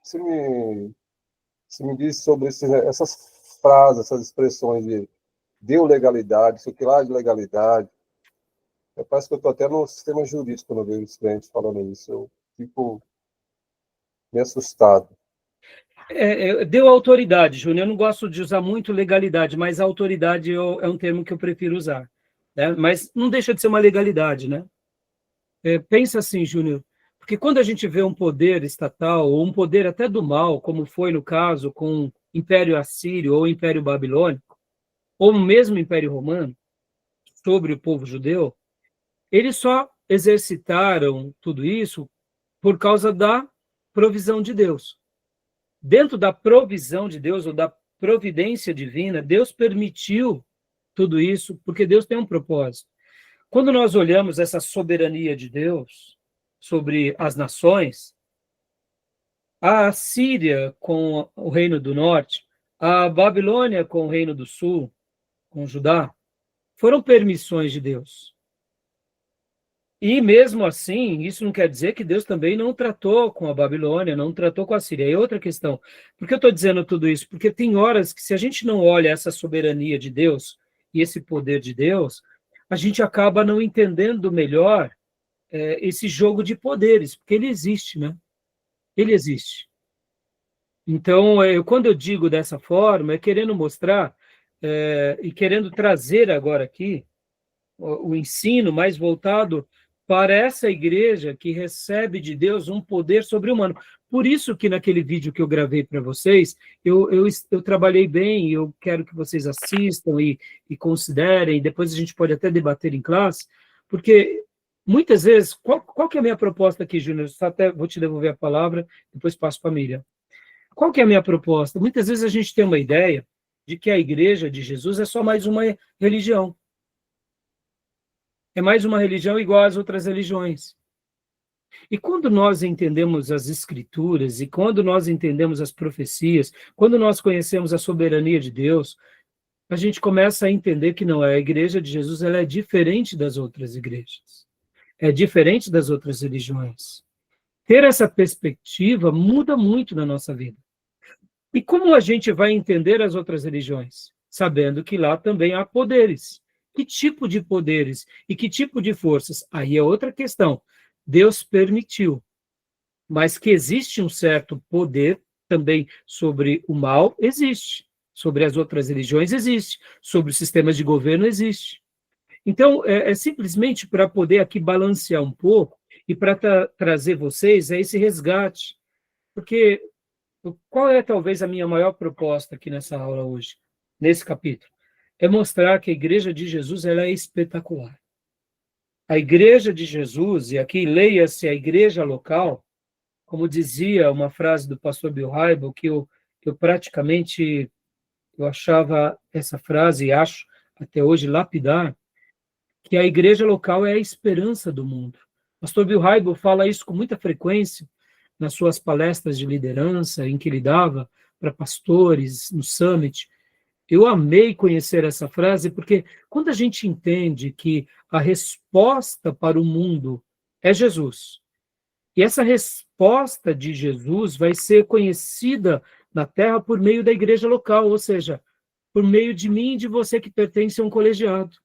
Você me diz sobre essas frases, essas expressões de deu legalidade, isso aqui lá de legalidade. Parece que eu estou até no sistema jurídico quando eu vejo os clientes falando isso. Eu fico meio assustado. Deu autoridade, Júnior. Eu não gosto de usar muito legalidade, mas autoridade é um termo que eu prefiro usar. Né? Mas não deixa de ser uma legalidade, né? Pensa assim, Júnior. Porque quando a gente vê um poder estatal, ou um poder até do mal, como foi no caso com o Império Assírio ou o Império Babilônico, ou mesmo o Império Romano, sobre o povo judeu, eles só exercitaram tudo isso por causa da provisão de Deus. Dentro da provisão de Deus, ou da providência divina, Deus permitiu tudo isso, porque Deus tem um propósito. Quando nós olhamos essa soberania de Deus sobre as nações, a Síria com o Reino do Norte, a Babilônia com o Reino do Sul, com Judá, foram permissões de Deus. E mesmo assim, isso não quer dizer que Deus também não tratou com a Babilônia, não tratou com a Síria. É outra questão. Por que eu estou dizendo tudo isso? Porque tem horas que, se a gente não olha essa soberania de Deus e esse poder de Deus, a gente acaba não entendendo melhor esse jogo de poderes, porque ele existe, né? Ele existe. Então, quando eu digo dessa forma, é querendo mostrar e querendo trazer agora aqui o ensino mais voltado para essa igreja que recebe de Deus um poder sobre-humano. Por isso que naquele vídeo que eu gravei para vocês, eu trabalhei bem, eu quero que vocês assistam e considerem, depois a gente pode até debater em classe, porque muitas vezes, qual que é a minha proposta aqui, Júnior? Só até vou te devolver a palavra, depois passo para a Miriam. Qual que é a minha proposta? Muitas vezes a gente tem uma ideia de que a igreja de Jesus é só mais uma religião. É mais uma religião igual às outras religiões. E quando nós entendemos as escrituras, e quando nós entendemos as profecias, quando nós conhecemos a soberania de Deus, a gente começa a entender que não, a igreja de Jesus ela é diferente das outras igrejas. É diferente das outras religiões. Ter essa perspectiva muda muito na nossa vida. E como a gente vai entender as outras religiões? Sabendo que lá também há poderes. Que tipo de poderes e que tipo de forças? Aí é outra questão. Deus permitiu. Mas que existe um certo poder também sobre o mal, existe. Sobre as outras religiões, existe. Sobre os sistemas de governo, existe. Então, é simplesmente para poder aqui balancear um pouco e para trazer vocês a esse resgate. Porque qual é talvez a minha maior proposta aqui nessa aula hoje, nesse capítulo? É mostrar que a igreja de Jesus ela é espetacular. A igreja de Jesus, e aqui leia-se a igreja local, como dizia uma frase do pastor Bill Hybel, que eu praticamente eu achava essa frase, e acho até hoje lapidar, que a igreja local é a esperança do mundo. O pastor Bill Hybel fala isso com muita frequência nas suas palestras de liderança, em que ele dava para pastores, no Summit. Eu amei conhecer essa frase, porque quando a gente entende que a resposta para o mundo é Jesus, e essa resposta de Jesus vai ser conhecida na terra por meio da igreja local, ou seja, por meio de mim e de você que pertence a um colegiado.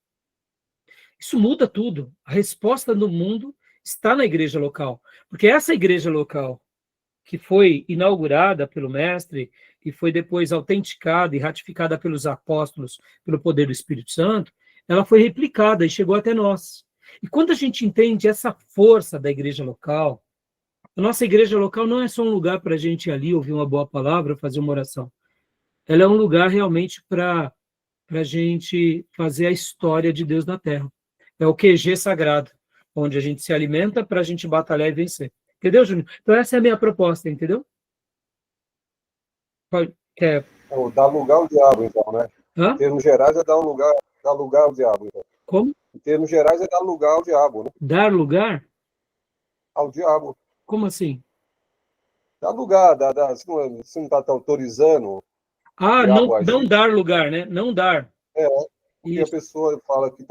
Isso muda tudo. A resposta do mundo está na igreja local, porque essa igreja local, que foi inaugurada pelo Mestre e foi depois autenticada e ratificada pelos apóstolos pelo poder do Espírito Santo, ela foi replicada e chegou até nós. E quando a gente entende essa força da igreja local, a nossa igreja local não é só um lugar para a gente ir ali ouvir uma boa palavra, fazer uma oração. Ela é um lugar realmente para a gente fazer a história de Deus na Terra. É o QG sagrado, onde a gente se alimenta para a gente batalhar e vencer. Entendeu, Júnior? Então essa é a minha proposta, entendeu? Quer... Dar lugar ao diabo, então, né? Hã? Em termos gerais é dar lugar ao diabo. Então. Como? Em termos gerais é dar lugar ao diabo, né? Dar lugar? Ao diabo. Como assim? Dar lugar, você não está autorizando. Ah, não dar lugar, né? Não dar. Porque Isso. a pessoa fala que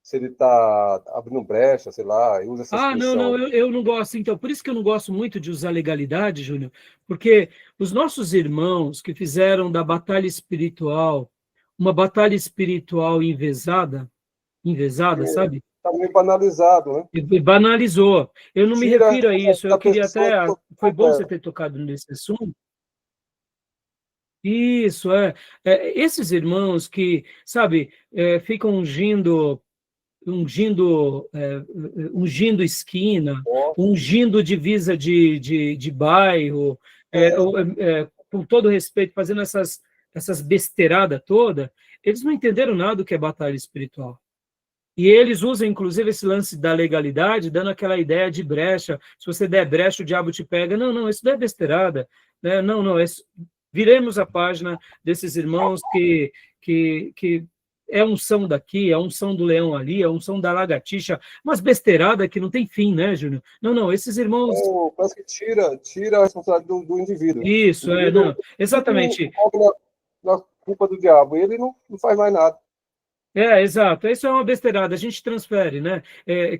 se ele está abrindo brecha, sei lá, e usa essa expressão. Não, eu não gosto. Então, por isso que eu não gosto muito de usar legalidade, Júnior, porque os nossos irmãos que fizeram da batalha espiritual uma batalha espiritual envezada, sabe? Está meio banalizado, né? E banalizou. Eu não me refiro a isso. Eu queria até... Foi bom você ter tocado nesse assunto. Isso, esses irmãos que, sabe, ficam ungindo ungindo esquina, ungindo divisa de bairro, com todo respeito, fazendo essas besteiradas todas, eles não entenderam nada do que é batalha espiritual. E eles usam, inclusive, esse lance da legalidade, dando aquela ideia de brecha. Se você der brecha, o diabo te pega. Não, isso não é besteirada. Né? Não, viremos a página desses irmãos que é unção daqui, é unção do leão ali, é unção da lagartixa, umas besteiradas que não tem fim, né, Júnior? Não, esses irmãos... Parece que tira a responsabilidade do indivíduo. Isso, não, exatamente. Na culpa do diabo, ele não faz mais nada. Exato, isso é uma besteirada, a gente transfere, né?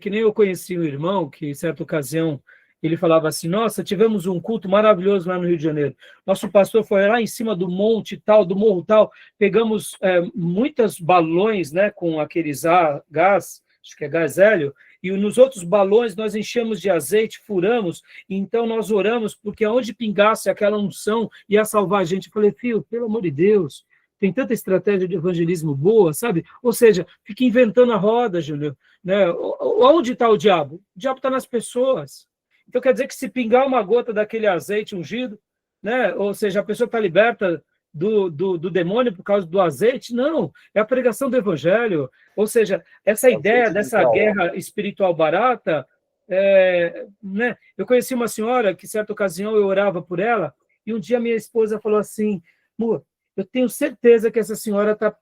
Que nem eu conheci um irmão que, em certa ocasião, ele falava assim, nossa, tivemos um culto maravilhoso lá no Rio de Janeiro, nosso pastor foi lá em cima do monte tal, do morro tal, pegamos muitos balões, né, com aqueles gás, acho que é gás hélio, e nos outros balões nós enchemos de azeite, furamos, e então nós oramos, porque aonde pingasse aquela unção ia salvar a gente. Eu falei, filho, pelo amor de Deus, tem tanta estratégia de evangelismo boa, sabe? Ou seja, fica inventando a roda, Júlio. Né? Onde está o diabo? O diabo está nas pessoas. Então quer dizer que se pingar uma gota daquele azeite ungido, né? Ou seja, a pessoa está liberta do demônio por causa do azeite? Não, é a pregação do evangelho. Ou seja, essa ideia dessa guerra espiritual barata, né? Eu conheci uma senhora que, em certa ocasião, eu orava por ela, e um dia minha esposa falou assim, amor, eu tenho certeza que essa senhora está,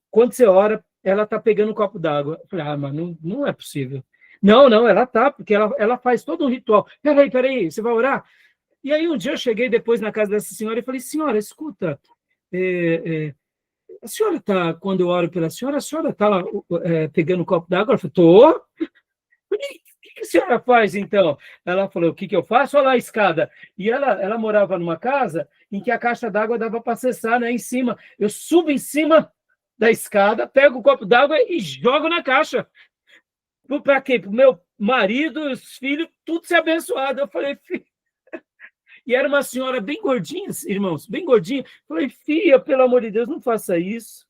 quando você ora, ela está pegando um copo d'água. Eu falei, mas não é possível. Não, ela está, porque ela faz todo um ritual. Peraí, você vai orar? E aí um dia eu cheguei depois na casa dessa senhora e falei, senhora, escuta, a senhora está, quando eu oro pela senhora, a senhora está lá pegando um copo d'água? Ela falou, estou. O que a senhora faz, então? Ela falou, o que eu faço? Olha lá a escada. E ela morava numa casa em que a caixa d'água dava para acessar, né, em cima. Eu subo em cima da escada, pego o copo d'água e jogo na caixa. Para quê? Para o meu marido, os filhos, tudo ser abençoado. Eu falei, filho... E era uma senhora bem gordinha, irmãos, bem gordinha. Eu falei, filha, pelo amor de Deus, não faça isso.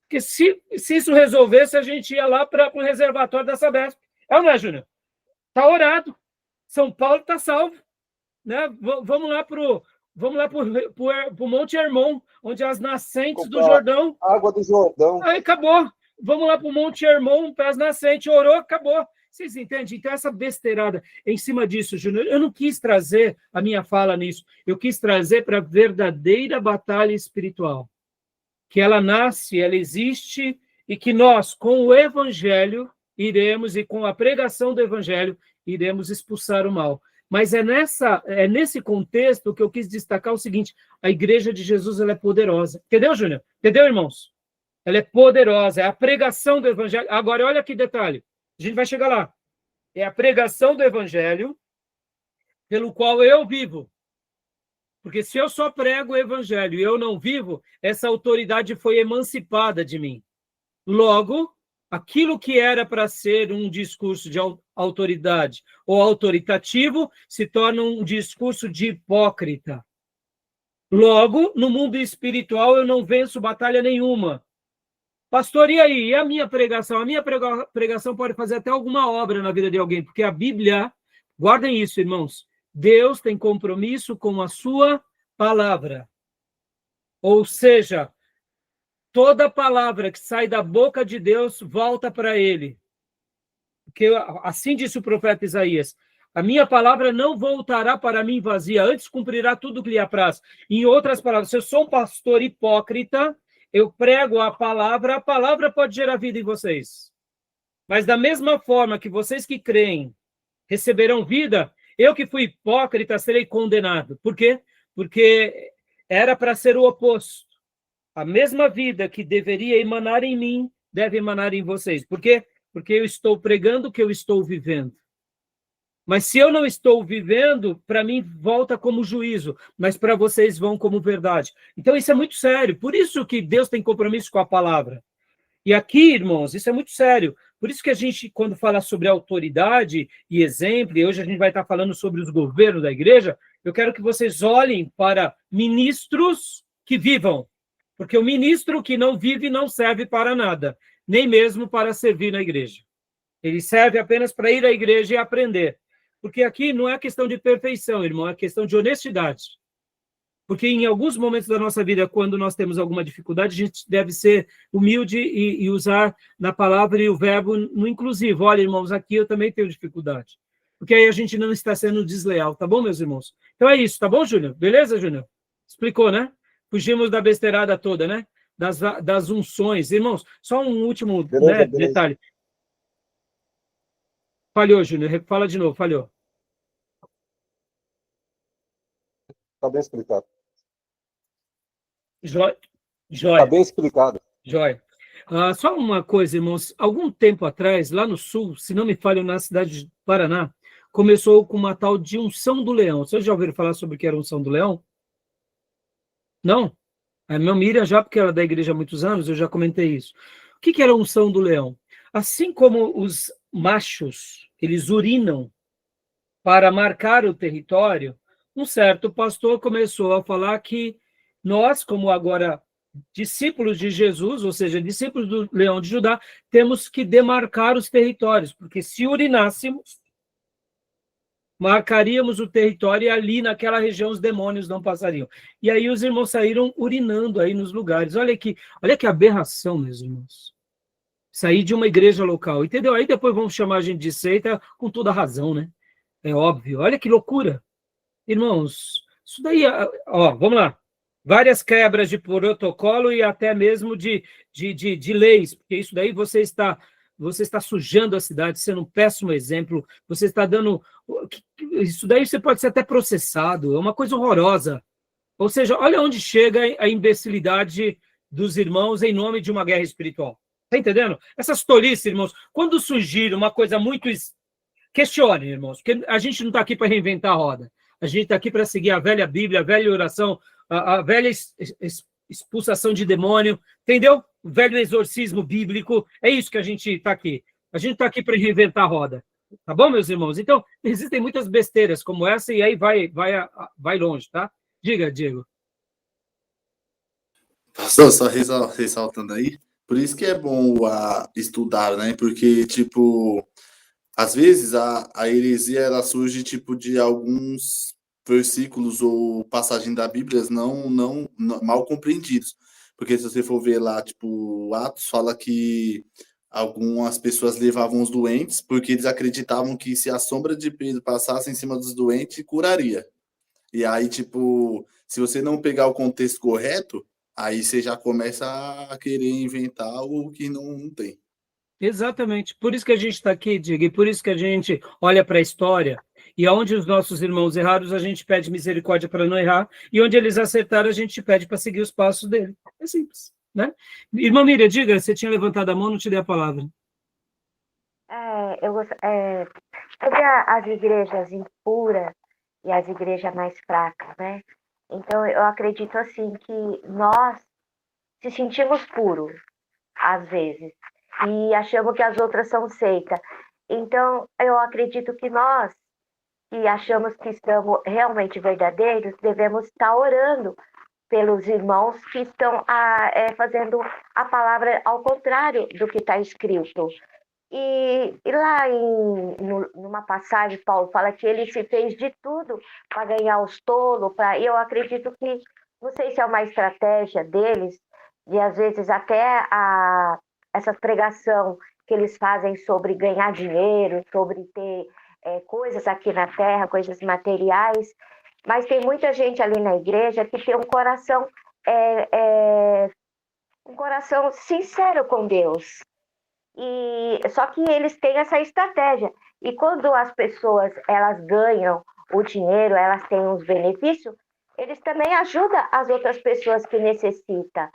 Porque se isso resolvesse, a gente ia lá para o reservatório da Sabesp. Não é, Júnior? Está orado. São Paulo está salvo. Né? Vamos lá para o Monte Hermon, onde as nascentes do Jordão... Água do Jordão. Aí acabou. Vamos lá para o Monte Hermon, para as nascentes. Orou, acabou. Vocês entendem? Então, essa besteirada em cima disso, Júnior, eu não quis trazer a minha fala nisso. Eu quis trazer para a verdadeira batalha espiritual. Que ela nasce, ela existe, e que nós, com o Evangelho, iremos, e com a pregação do Evangelho, iremos expulsar o mal. Mas é nesse contexto que eu quis destacar o seguinte, a Igreja de Jesus ela é poderosa. Entendeu, Júnior? Entendeu, irmãos? Ela é poderosa, é a pregação do Evangelho. Agora, olha que detalhe, a gente vai chegar lá. É a pregação do Evangelho pelo qual eu vivo. Porque se eu só prego o Evangelho e eu não vivo, essa autoridade foi emancipada de mim. Logo, aquilo que era para ser um discurso de autoridade ou autoritativo se torna um discurso de hipócrita. Logo, no mundo espiritual, eu não venço batalha nenhuma. Pastor, e aí? E a minha pregação? A minha pregação pode fazer até alguma obra na vida de alguém, porque a Bíblia, guardem isso, irmãos, Deus tem compromisso com a sua palavra. Ou seja, toda palavra que sai da boca de Deus volta para ele. Porque assim disse o profeta Isaías, a minha palavra não voltará para mim vazia, antes cumprirá tudo o que lhe apraz. Em outras palavras, se eu sou um pastor hipócrita, eu prego a palavra pode gerar vida em vocês. Mas da mesma forma que vocês que creem receberão vida, eu que fui hipócrita serei condenado. Por quê? Porque era para ser o oposto. A mesma vida que deveria emanar em mim, deve emanar em vocês. Por quê? Porque eu estou pregando o que eu estou vivendo. Mas se eu não estou vivendo, para mim volta como juízo, mas para vocês vão como verdade. Então isso é muito sério, por isso que Deus tem compromisso com a palavra. E aqui, irmãos, isso é muito sério. Por isso que a gente, quando fala sobre autoridade e exemplo, e hoje a gente vai estar falando sobre os governos da igreja, eu quero que vocês olhem para ministros que vivam. Porque o ministro que não vive não serve para nada, nem mesmo para servir na igreja. Ele serve apenas para ir à igreja e aprender. Porque aqui não é questão de perfeição, irmão, é questão de honestidade. Porque em alguns momentos da nossa vida, quando nós temos alguma dificuldade, a gente deve ser humilde e usar na palavra e o verbo no inclusivo. Olha, irmãos, aqui eu também tenho dificuldade. Porque aí a gente não está sendo desleal, tá bom, meus irmãos? Então é isso, tá bom, Júnior? Beleza, Júnior? Explicou, né? Fugimos da besteirada toda, né? Das unções. Irmãos, só um último Beleza, detalhe. Falhou, Júnior. Fala de novo, falhou. Está bem explicado. Joia. Está bem explicado. Joia. Só uma coisa, irmãos. Algum tempo atrás, lá no sul, se não me falho, na cidade de Paraná, começou com uma tal de unção do leão. Vocês já ouviram falar sobre o que era unção do leão? Não? A minha Miriam, já porque ela é da igreja há muitos anos, eu já comentei isso. O que era a unção do leão? Assim como os machos, eles urinam para marcar o território, um certo pastor começou a falar que nós, como agora discípulos de Jesus, ou seja, discípulos do Leão de Judá, temos que demarcar os territórios, porque se urinássemos, marcaríamos o território e ali naquela região os demônios não passariam. E aí os irmãos saíram urinando aí nos lugares. Olha que aberração, meus irmãos. Sair de uma igreja local, entendeu? Aí depois vamos chamar a gente de seita com toda razão, né? É óbvio. Olha que loucura. Irmãos, isso daí, ó, vamos lá. Várias quebras de protocolo e até mesmo de leis, porque isso daí você está sujando a cidade, sendo um péssimo exemplo, você está dando... Isso daí você pode ser até processado, é uma coisa horrorosa. Ou seja, olha onde chega a imbecilidade dos irmãos em nome de uma guerra espiritual. Está entendendo? Essas tolices, irmãos, quando surgir uma coisa muito... Questione, irmãos, porque a gente não está aqui para reinventar a roda. A gente está aqui para seguir a velha Bíblia, a velha oração, a velha expulsação de demônio, entendeu? O velho exorcismo bíblico. É isso que a gente está aqui. A gente está aqui para reinventar a roda. Tá bom, meus irmãos? Então, existem muitas besteiras como essa e aí vai longe, tá? Diga, Diego. Só ressaltando aí, por isso que é bom estudar, né? Porque, tipo, às vezes a heresia ela surge tipo de alguns versículos ou passagens da Bíblia não mal compreendidos. Porque se você for ver lá, tipo, Atos fala que algumas pessoas levavam os doentes porque eles acreditavam que se a sombra de Pedro passasse em cima dos doentes, curaria. E aí, tipo, se você não pegar o contexto correto, aí você já começa a querer inventar o que não tem. Exatamente. Por isso que a gente está aqui, Diego, e por isso que a gente olha para a história, e onde os nossos irmãos erraram, a gente pede misericórdia para não errar, e onde eles acertaram, a gente pede para seguir os passos dele. É simples, né? Irmã Miriam, diga, você tinha levantado a mão, não te dei a palavra. Sobre as igrejas impuras e as igrejas mais fracas, né? Então, eu acredito, assim, que nós se sentimos puros, às vezes, e achamos que as outras são seita. Então, eu acredito que nós, que achamos que estamos realmente verdadeiros, devemos estar orando pelos irmãos que estão fazendo a palavra ao contrário do que está escrito. E lá numa passagem, Paulo fala que ele se fez de tudo para ganhar os tolos, e eu acredito que, não sei se é uma estratégia deles, de às vezes até essa pregação que eles fazem sobre ganhar dinheiro, sobre ter coisas aqui na terra, coisas materiais, mas tem muita gente ali na igreja que tem um coração sincero com Deus. Só que eles têm essa estratégia. E quando as pessoas elas ganham o dinheiro, elas têm os benefícios, eles também ajudam as outras pessoas que necessitam.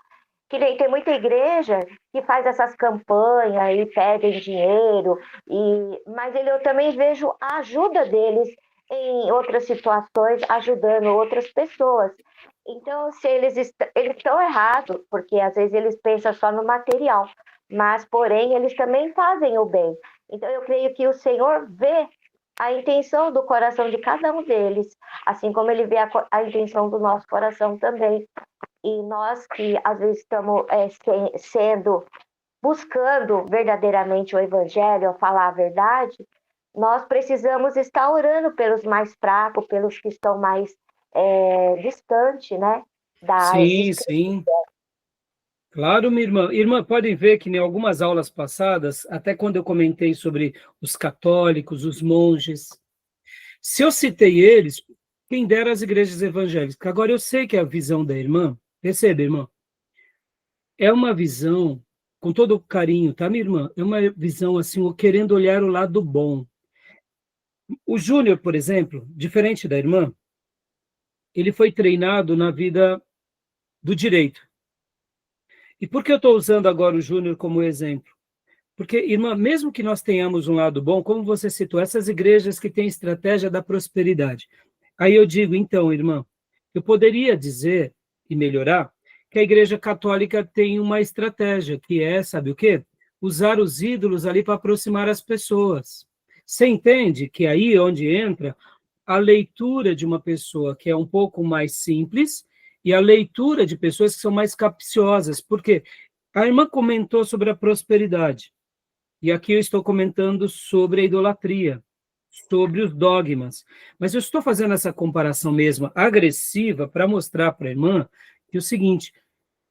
Que nem tem muita igreja que faz essas campanhas e pedem dinheiro, mas eu também vejo a ajuda deles em outras situações, ajudando outras pessoas. Então, se eles estão errados, porque às vezes eles pensam só no material, mas, porém, eles também fazem o bem. Então, eu creio que o Senhor vê a intenção do coração de cada um deles, assim como Ele vê a intenção do nosso coração também. E nós que, às vezes, estamos sendo buscando verdadeiramente o evangelho, falar a verdade, nós precisamos estar orando pelos mais fracos, pelos que estão mais distantes, né? Sim, sim. Claro, minha irmã. Irmã, podem ver que em algumas aulas passadas, até quando eu comentei sobre os católicos, os monges, se eu citei eles, quem dera as igrejas evangélicas. Agora, eu sei que a visão da irmã, percebe, irmã? É uma visão, com todo o carinho, tá, minha irmã? É uma visão, assim, querendo olhar o lado bom. O Júnior, por exemplo, diferente da irmã, ele foi treinado na vida do direito. E por que eu estou usando agora o Júnior como exemplo? Porque, irmã, mesmo que nós tenhamos um lado bom, como você citou, essas igrejas que têm estratégia da prosperidade. Aí eu digo, então, irmã, eu poderia dizer e melhorar que a Igreja Católica tem uma estratégia, que é, sabe o quê? Usar os ídolos ali para aproximar as pessoas. Você entende que aí é onde entra a leitura de uma pessoa que é um pouco mais simples e a leitura de pessoas que são mais capciosas. Porque a irmã comentou sobre a prosperidade. E aqui eu estou comentando sobre a idolatria, sobre os dogmas. Mas eu estou fazendo essa comparação mesmo agressiva para mostrar para a irmã que é o seguinte,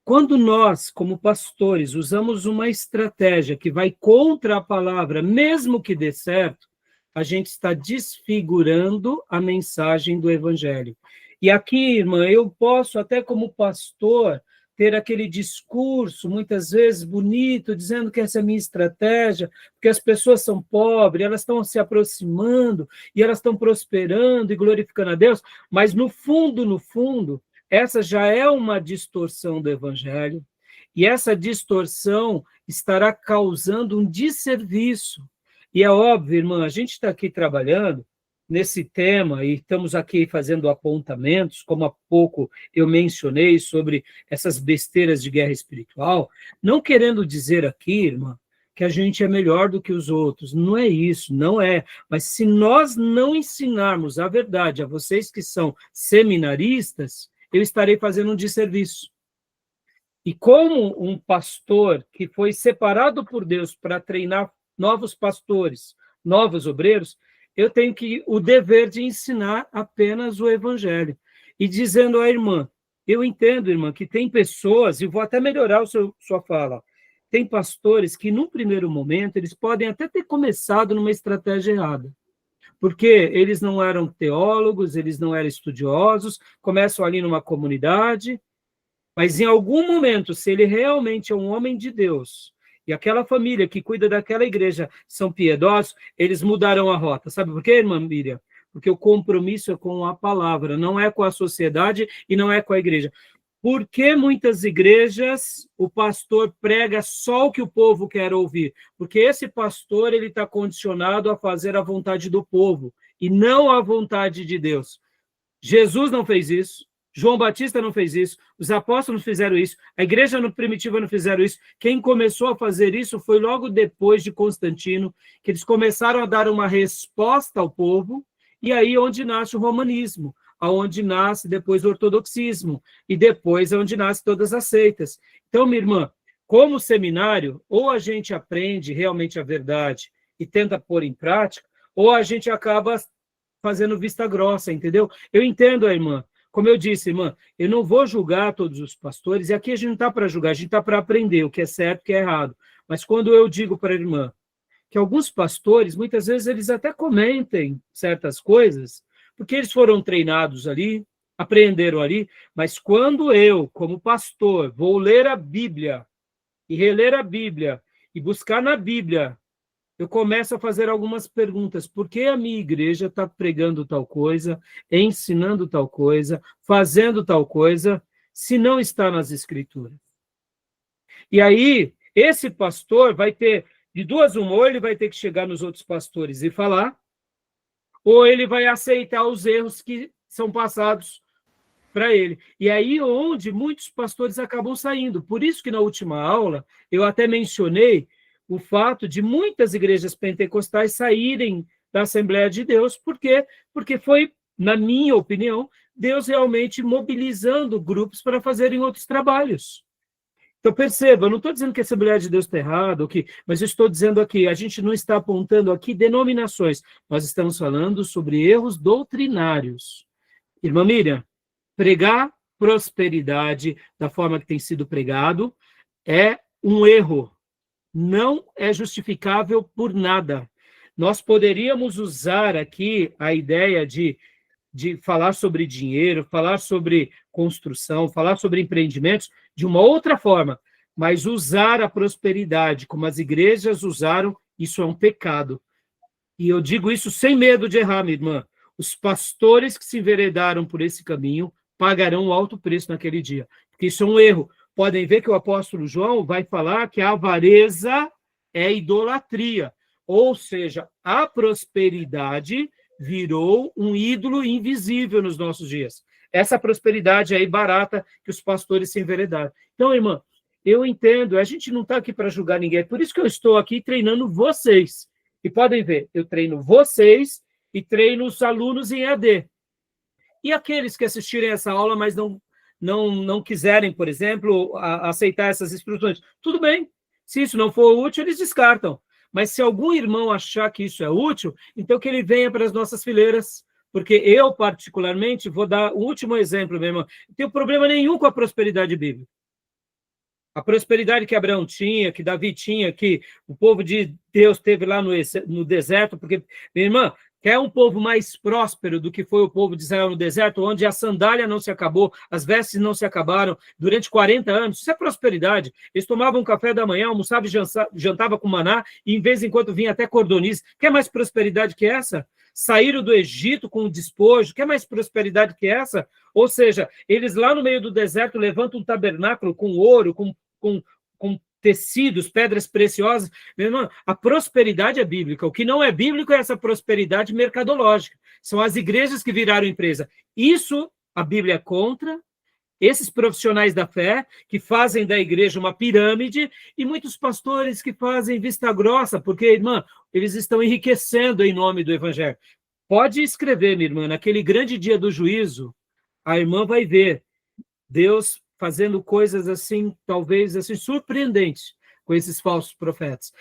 quando nós, como pastores, usamos uma estratégia que vai contra a palavra, mesmo que dê certo, a gente está desfigurando a mensagem do evangelho. E aqui, irmã, eu posso até como pastor ter aquele discurso, muitas vezes bonito, dizendo que essa é a minha estratégia, porque as pessoas são pobres, elas estão se aproximando, e elas estão prosperando e glorificando a Deus, mas no fundo, essa já é uma distorção do evangelho, e essa distorção estará causando um desserviço. E é óbvio, irmã, a gente está aqui trabalhando nesse tema, e estamos aqui fazendo apontamentos, como há pouco eu mencionei sobre essas besteiras de guerra espiritual, não querendo dizer aqui, irmã, que a gente é melhor do que os outros, não é isso, não é, mas se nós não ensinarmos a verdade a vocês que são seminaristas, eu estarei fazendo um desserviço. E como um pastor que foi separado por Deus para treinar novos pastores, novos obreiros, eu tenho o dever de ensinar apenas o evangelho. E dizendo à irmã, eu entendo, irmã, que tem pessoas, e vou até melhorar sua fala, tem pastores que, num primeiro momento, eles podem até ter começado numa estratégia errada, porque eles não eram teólogos, eles não eram estudiosos, começam ali numa comunidade, mas em algum momento, se ele realmente é um homem de Deus, e aquela família que cuida daquela igreja são piedosos, eles mudarão a rota. Sabe por quê, irmã Miriam? Porque o compromisso é com a palavra, não é com a sociedade e não é com a igreja. Por que muitas igrejas o pastor prega só o que o povo quer ouvir? Porque esse pastor ele está condicionado a fazer a vontade do povo e não a vontade de Deus. Jesus não fez isso. João Batista não fez isso, os apóstolos fizeram isso, a igreja primitiva não fizeram isso. Quem começou a fazer isso foi logo depois de Constantino, que eles começaram a dar uma resposta ao povo, e aí onde nasce o romanismo, aonde nasce depois o ortodoxismo, e depois é onde nasce todas as seitas. Então, minha irmã, como seminário, ou a gente aprende realmente a verdade e tenta pôr em prática, ou a gente acaba fazendo vista grossa, entendeu? Eu entendo a irmã. Como eu disse, irmã, eu não vou julgar todos os pastores, e aqui a gente não está para julgar, a gente está para aprender o que é certo e o que é errado. Mas quando eu digo para a irmã que alguns pastores, muitas vezes, eles até comentem certas coisas, porque eles foram treinados ali, aprenderam ali, mas quando eu, como pastor, vou ler a Bíblia, e reler a Bíblia, e buscar na Bíblia, eu começo a fazer algumas perguntas. Por que a minha igreja está pregando tal coisa, ensinando tal coisa, fazendo tal coisa, se não está nas Escrituras? E aí, esse pastor vai ter, de duas uma, ou ele vai ter que chegar nos outros pastores e falar, ou ele vai aceitar os erros que são passados para ele. E aí onde muitos pastores acabam saindo. Por isso que na última aula, eu até mencionei o fato de muitas igrejas pentecostais saírem da Assembleia de Deus. Por quê? Porque foi, na minha opinião, Deus realmente mobilizando grupos para fazerem outros trabalhos. Então, perceba, eu não estou dizendo que a Assembleia de Deus está errada, mas eu estou dizendo aqui, a gente não está apontando aqui denominações, nós estamos falando sobre erros doutrinários. Irmã Miriam, pregar prosperidade da forma que tem sido pregado é um erro, não é justificável por nada. Nós poderíamos usar aqui a ideia de falar sobre dinheiro, falar sobre construção, falar sobre empreendimentos de uma outra forma, mas usar a prosperidade como as igrejas usaram, isso é um pecado. E eu digo isso sem medo de errar, minha irmã. Os pastores que se enveredaram por esse caminho pagarão um alto preço naquele dia, porque isso é um erro. Podem ver que o apóstolo João vai falar que a avareza é idolatria, ou seja, a prosperidade virou um ídolo invisível nos nossos dias. Essa prosperidade aí barata que os pastores se enveredaram. Então, irmã, eu entendo, a gente não está aqui para julgar ninguém, é por isso que eu estou aqui treinando vocês. E podem ver, eu treino vocês e treino os alunos em EAD. E aqueles que assistirem essa aula, mas não quiserem, por exemplo, aceitar essas instruções, tudo bem. Se isso não for útil, eles descartam. Mas se algum irmão achar que isso é útil, então que ele venha para as nossas fileiras, porque eu, particularmente, vou dar o último exemplo, meu irmão. Não tenho problema nenhum com a prosperidade bíblica. A prosperidade que Abraão tinha, que Davi tinha, que o povo de Deus teve lá no deserto, porque, minha irmã, quer um povo mais próspero do que foi o povo de Israel no deserto, onde a sandália não se acabou, as vestes não se acabaram durante 40 anos. Isso é prosperidade. Eles tomavam café da manhã, almoçavam e jantavam com maná, e em vez em quando vinha até cordoniz. Quer mais prosperidade que essa? Saíram do Egito com o despojo. Quer mais prosperidade que essa? Ou seja, eles lá no meio do deserto levantam um tabernáculo com ouro, com tecidos, pedras preciosas. Meu irmão, a prosperidade é bíblica. O que não é bíblico é essa prosperidade mercadológica. São as igrejas que viraram empresa. Isso a Bíblia é contra. Esses profissionais da fé que fazem da igreja uma pirâmide e muitos pastores que fazem vista grossa, porque, irmã, eles estão enriquecendo em nome do evangelho. Pode escrever, minha irmã, naquele grande dia do juízo, a irmã vai ver Deus fazendo coisas assim, talvez assim, surpreendentes com esses falsos profetas.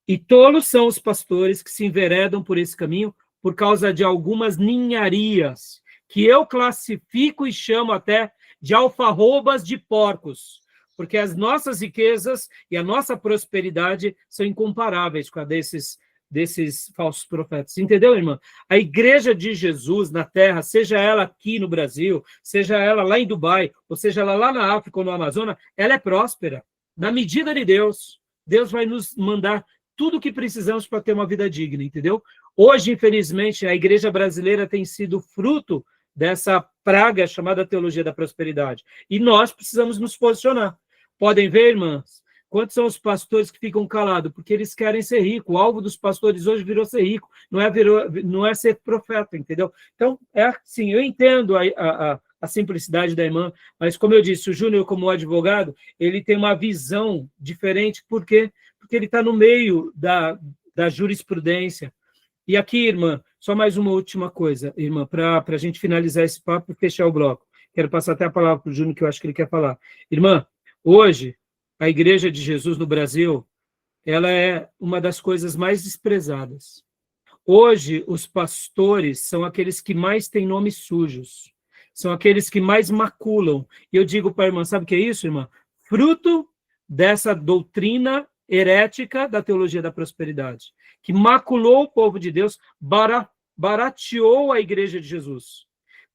E tolos são os pastores que se enveredam por esse caminho por causa de algumas ninharias, que eu classifico e chamo até de alfarrobas de porcos, porque as nossas riquezas e a nossa prosperidade são incomparáveis com a desses falsos profetas. Entendeu, irmã? A igreja de Jesus na terra, seja ela aqui no Brasil, seja ela lá em Dubai, ou seja ela lá na África ou no Amazonas, ela é próspera. Na medida de Deus, Deus vai nos mandar tudo o que precisamos para ter uma vida digna, entendeu? Hoje, infelizmente, a igreja brasileira tem sido fruto dessa praga chamada teologia da prosperidade. E nós precisamos nos posicionar. Podem ver, irmãs, quantos são os pastores que ficam calados? Porque eles querem ser ricos. O alvo dos pastores hoje virou ser rico, não é ser profeta, entendeu? Então, é assim, eu entendo a simplicidade da irmã, mas, como eu disse, o Júnior, como advogado, ele tem uma visão diferente. Por quê? Porque ele está no meio da jurisprudência. E aqui, irmã, só mais uma última coisa, irmã, para a gente finalizar esse papo e fechar o bloco. Quero passar até a palavra para o Júnior, que eu acho que ele quer falar. Irmã, hoje, a Igreja de Jesus no Brasil, ela é uma das coisas mais desprezadas. Hoje, os pastores são aqueles que mais têm nomes sujos, são aqueles que mais maculam. E eu digo para a irmã, sabe o que é isso, irmã? Fruto dessa doutrina herética da teologia da prosperidade, que maculou o povo de Deus, barateou a Igreja de Jesus.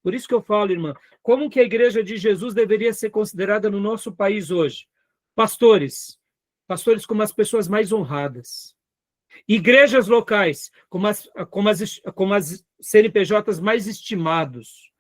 Por isso que eu falo, irmã, como que a Igreja de Jesus deveria ser considerada no nosso país hoje? Pastores como as pessoas mais honradas. Igrejas locais como as CNPJs mais estimados.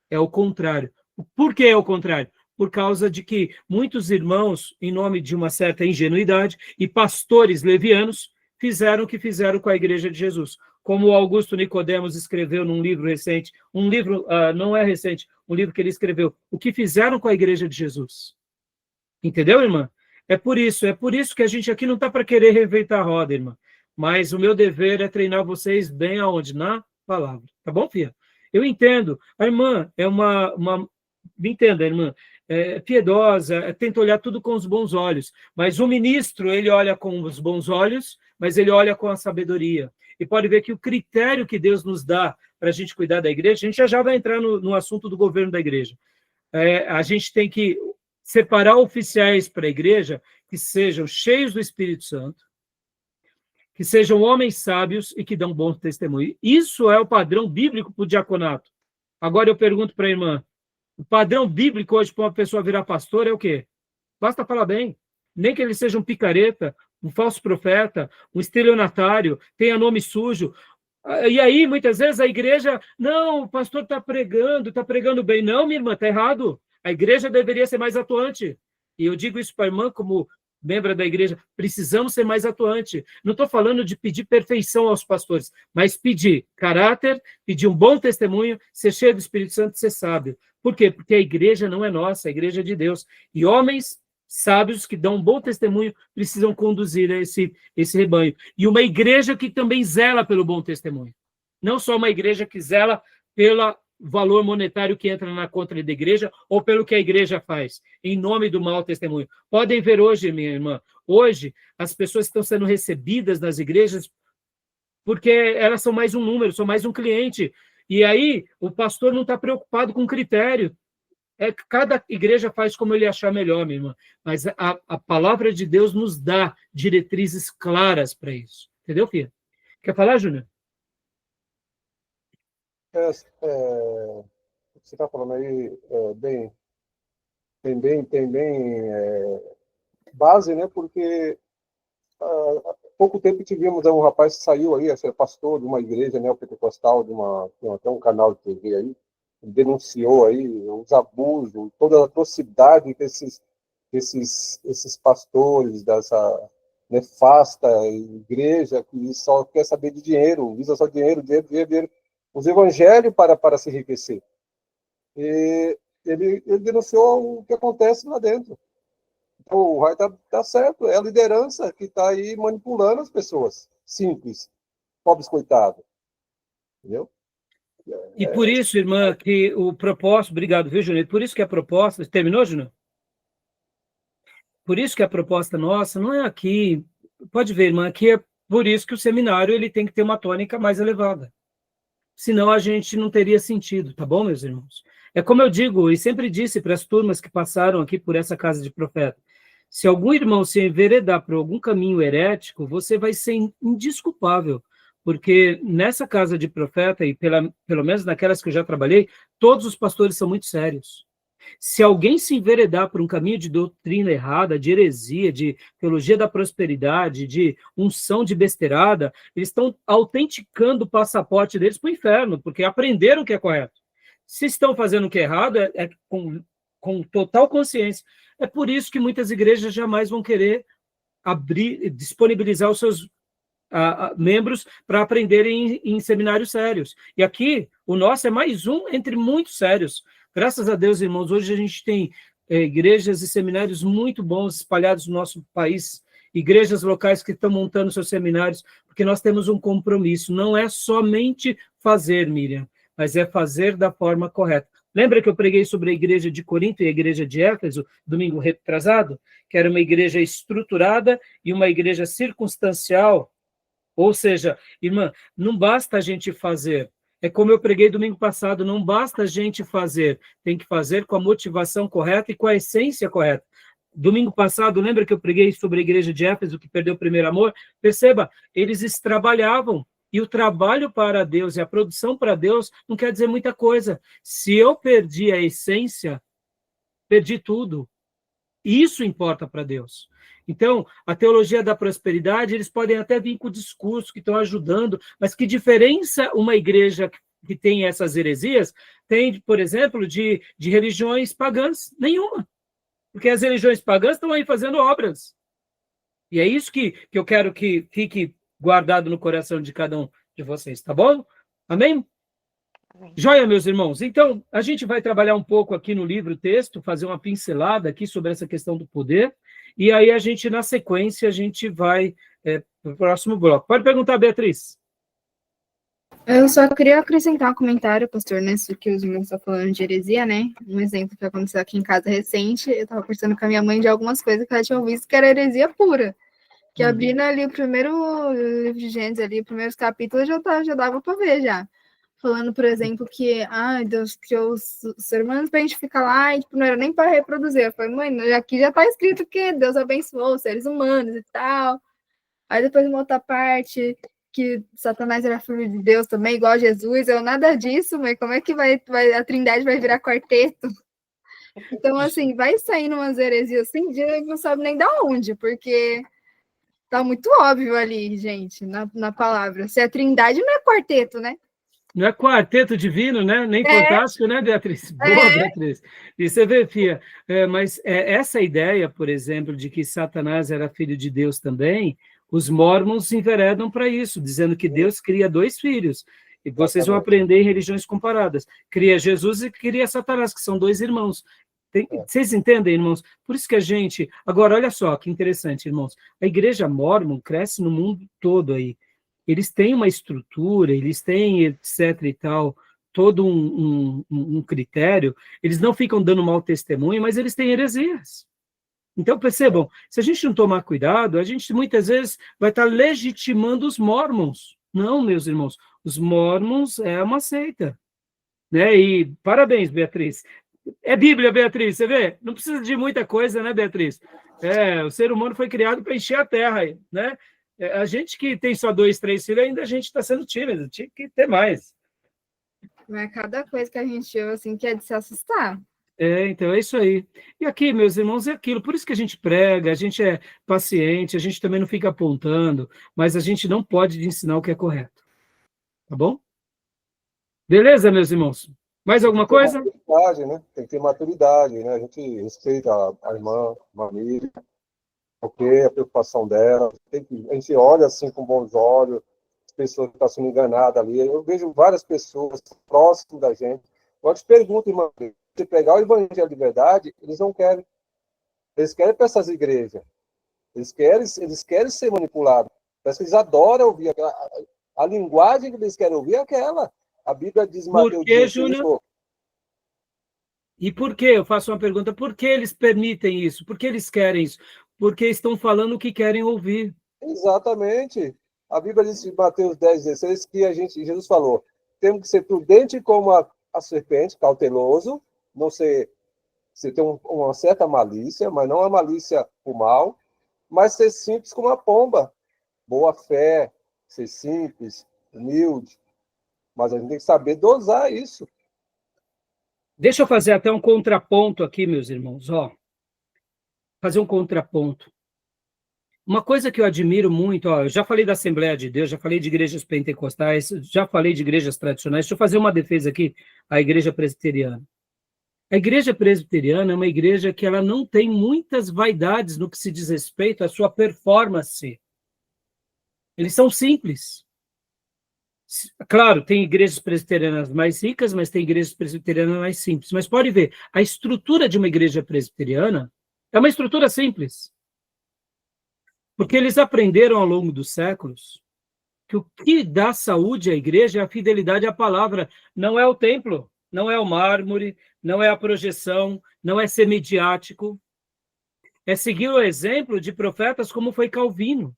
É o contrário. Por que é o contrário? Por causa de que muitos irmãos, em nome de uma certa ingenuidade, e pastores levianos, fizeram o que fizeram com a Igreja de Jesus. Como o Augusto Nicodemos escreveu num livro recente, um livro, não é recente, um livro que ele escreveu, o que fizeram com a Igreja de Jesus. Entendeu, irmã? É por isso que a gente aqui não está para querer reinventar a roda, irmã. Mas o meu dever é treinar vocês bem aonde? Na palavra. Tá bom, filha? Eu entendo. A irmã é me entenda, irmã. piedosa, tenta olhar tudo com os bons olhos. Mas o ministro, ele olha com os bons olhos, mas ele olha com a sabedoria. E pode ver que o critério que Deus nos dá para a gente cuidar da igreja, a gente já vai entrar no assunto do governo da igreja. A gente tem que separar oficiais para a igreja que sejam cheios do Espírito Santo, que sejam homens sábios e que dão bom testemunho. Isso é o padrão bíblico para o diaconato. Agora eu pergunto para a irmã, o padrão bíblico hoje para uma pessoa virar pastor é o quê? Basta falar bem. Nem que ele seja um picareta, um falso profeta, um estelionatário, tenha nome sujo. E aí, muitas vezes, a igreja, não, o pastor está pregando bem. Não, minha irmã, está errado. A igreja deveria ser mais atuante. E eu digo isso para a irmã como membro da igreja, precisamos ser mais atuante. Não estou falando de pedir perfeição aos pastores, mas pedir caráter, pedir um bom testemunho, ser cheio do Espírito Santo e ser sábio. Por quê? Porque a igreja não é nossa, a igreja é de Deus. E homens sábios que dão um bom testemunho precisam conduzir esse rebanho. E uma igreja que também zela pelo bom testemunho. Não só uma igreja que zela pelo valor monetário que entra na conta da igreja ou pelo que a igreja faz, em nome do mau testemunho. Podem ver hoje, minha irmã, hoje as pessoas estão sendo recebidas nas igrejas porque elas são mais um número, são mais um cliente. E aí o pastor não está preocupado com critério. Cada igreja faz como ele achar melhor, minha irmã. Mas a palavra de Deus nos dá diretrizes claras para isso. Entendeu, filha? Quer falar, Júnior? Você está falando aí tem bem base, né? Porque há pouco tempo tivemos um rapaz que saiu aí, pastor de uma igreja neopentecostal, tem até um canal de TV aí, denunciou aí os abusos, toda a atrocidade que esses pastores dessa nefasta igreja que só quer saber de dinheiro, visa só dinheiro, os evangelhos para se enriquecer. E ele denunciou o que acontece lá dentro. Então, o Rai tá certo, é a liderança que está aí manipulando as pessoas, simples, pobres coitados. Entendeu? E por isso, irmã, que o propósito... Obrigado, viu, Júnior? Por isso que a proposta... Terminou, Júnior? Por isso que a proposta nossa não é aqui... Pode ver, irmã, aqui é por isso que o seminário ele tem que ter uma tônica mais elevada. Senão a gente não teria sentido, tá bom, meus irmãos? É como eu digo, e sempre disse para as turmas que passaram aqui por essa casa de profeta, se algum irmão se enveredar por algum caminho herético, você vai ser indesculpável, porque nessa casa de profeta, e pelo menos naquelas que eu já trabalhei, todos os pastores são muito sérios. Se alguém se enveredar por um caminho de doutrina errada, de heresia, de teologia da prosperidade, de unção de besteirada, eles estão autenticando o passaporte deles para o inferno, porque aprenderam o que é correto. Se estão fazendo o que é errado, é com total consciência. É por isso que muitas igrejas jamais vão querer disponibilizar os seus membros para aprenderem em seminários sérios. E aqui, o nosso é mais um entre muitos sérios. Graças a Deus, irmãos, hoje a gente tem igrejas e seminários muito bons espalhados no nosso país, igrejas locais que estão montando seus seminários, porque nós temos um compromisso. Não é somente fazer, Miriam, mas é fazer da forma correta. Lembra que eu preguei sobre a igreja de Corinto e a igreja de Éfeso, domingo retrasado? Que era uma igreja estruturada e uma igreja circunstancial. Ou seja, irmã, não basta a gente fazer. É como eu preguei domingo passado, não basta a gente fazer, tem que fazer com a motivação correta e com a essência correta. Domingo passado, lembra que eu preguei sobre a igreja de Éfeso, que perdeu o primeiro amor? Perceba, eles trabalhavam, e o trabalho para Deus e a produção para Deus não quer dizer muita coisa. Se eu perdi a essência, perdi tudo. Isso importa para Deus. Então, a teologia da prosperidade, eles podem até vir com o discurso que estão ajudando, mas que diferença uma igreja que tem essas heresias tem, por exemplo, de religiões pagãs? Nenhuma. Porque as religiões pagãs estão aí fazendo obras. E é isso que eu quero que fique guardado no coração de cada um de vocês, tá bom? Amém? Amém. Joia, meus irmãos. Então, a gente vai trabalhar um pouco aqui no livro texto, fazer uma pincelada aqui sobre essa questão do poder, e aí a gente, na sequência, a gente vai para o próximo bloco. Pode perguntar, Beatriz. Eu só queria acrescentar um comentário, pastor, nisso que os irmãos estão falando de heresia, né? Um exemplo que aconteceu aqui em casa recente, eu estava conversando com a minha mãe de algumas coisas que ela tinha visto que era heresia pura. Que abrindo ali o primeiro livro de Gênesis, ali, os primeiros capítulos, já dava para ver já. Falando, por exemplo, que Deus criou os seres humanos para a gente ficar lá e tipo, não era nem para reproduzir. Eu falei, mãe, aqui já está escrito que Deus abençoou os seres humanos e tal. Aí depois uma outra parte que Satanás era filho de Deus também, igual a Jesus. Eu nada disso, mas como é que a Trindade vai virar quarteto? Então, assim, vai saindo umas heresias assim, de não sabe nem da onde, porque tá muito óbvio ali, gente, na palavra. Se é Trindade, não é quarteto, né? Não é quarteto divino, né? Nem fantástico, né, Beatriz? Boa, Beatriz. E você vê, Fia, mas essa ideia, por exemplo, de que Satanás era filho de Deus também, os mormons enveredam para isso, dizendo que Deus cria dois filhos. E vocês vão aprender em religiões comparadas. Cria Jesus e cria Satanás, que são dois irmãos. Vocês entendem, irmãos? Por isso que a gente... Agora, olha só, que interessante, irmãos. A igreja mórmon cresce no mundo todo aí. Eles têm uma estrutura, eles têm, etc. e tal, todo um critério. Eles não ficam dando mau testemunho, mas eles têm heresias. Então, percebam, se a gente não tomar cuidado, a gente muitas vezes vai estar legitimando os mormons. Não, meus irmãos, os mormons é uma seita. Né? E parabéns, Beatriz. É Bíblia, Beatriz, você vê? Não precisa de muita coisa, né, Beatriz? O ser humano foi criado para encher a terra, né? A gente que tem só 2, 3 filhos, ainda a gente está sendo tímido, tinha que ter mais. Mas cada coisa que a gente ouve, assim, que é de se assustar. Então é isso aí. E aqui, meus irmãos, é aquilo. Por isso que a gente prega, a gente é paciente, a gente também não fica apontando, mas a gente não pode ensinar o que é correto. Tá bom? Beleza, meus irmãos? Mais alguma coisa? Maturidade, né? Tem que ter maturidade, né? A gente respeita a irmã, a família, porque a preocupação dela, a gente olha assim com bons olhos, as pessoas que estão sendo enganadas ali. Eu vejo várias pessoas próximas da gente. Eu te pergunto, irmã, se pegar o evangelho de verdade, eles não querem. Eles querem para essas igrejas. Eles querem ser manipulados. Parece que eles adoram ouvir aquela. A linguagem que eles querem ouvir é aquela. A Bíblia diz em Mateus 18, Júnior? E por que? Eu faço uma pergunta. Por que eles permitem isso? Por que eles querem isso? Porque estão falando o que querem ouvir. Exatamente. A Bíblia diz em Mateus 10, 16 que Jesus falou, temos que ser prudente como a serpente, cauteloso, não ser... Você tem uma certa malícia, mas não a malícia por mal, mas ser simples como a pomba. Boa fé, ser simples, humilde. Mas a gente tem que saber dosar isso. Deixa eu fazer até um contraponto aqui, meus irmãos. Fazer um contraponto. Uma coisa que eu admiro muito, eu já falei da Assembleia de Deus, já falei de igrejas pentecostais, já falei de igrejas tradicionais. Deixa eu fazer uma defesa aqui à igreja presbiteriana. A igreja presbiteriana é uma igreja que ela não tem muitas vaidades no que se diz respeito à sua performance. Eles são simples. Claro, tem igrejas presbiterianas mais ricas, mas tem igrejas presbiterianas mais simples. Mas pode ver, a estrutura de uma igreja presbiteriana é uma estrutura simples. Porque eles aprenderam ao longo dos séculos que o que dá saúde à igreja é a fidelidade à palavra, não é o templo, não é o mármore, não é a projeção, não é ser midiático. É seguir o exemplo de profetas como foi Calvino.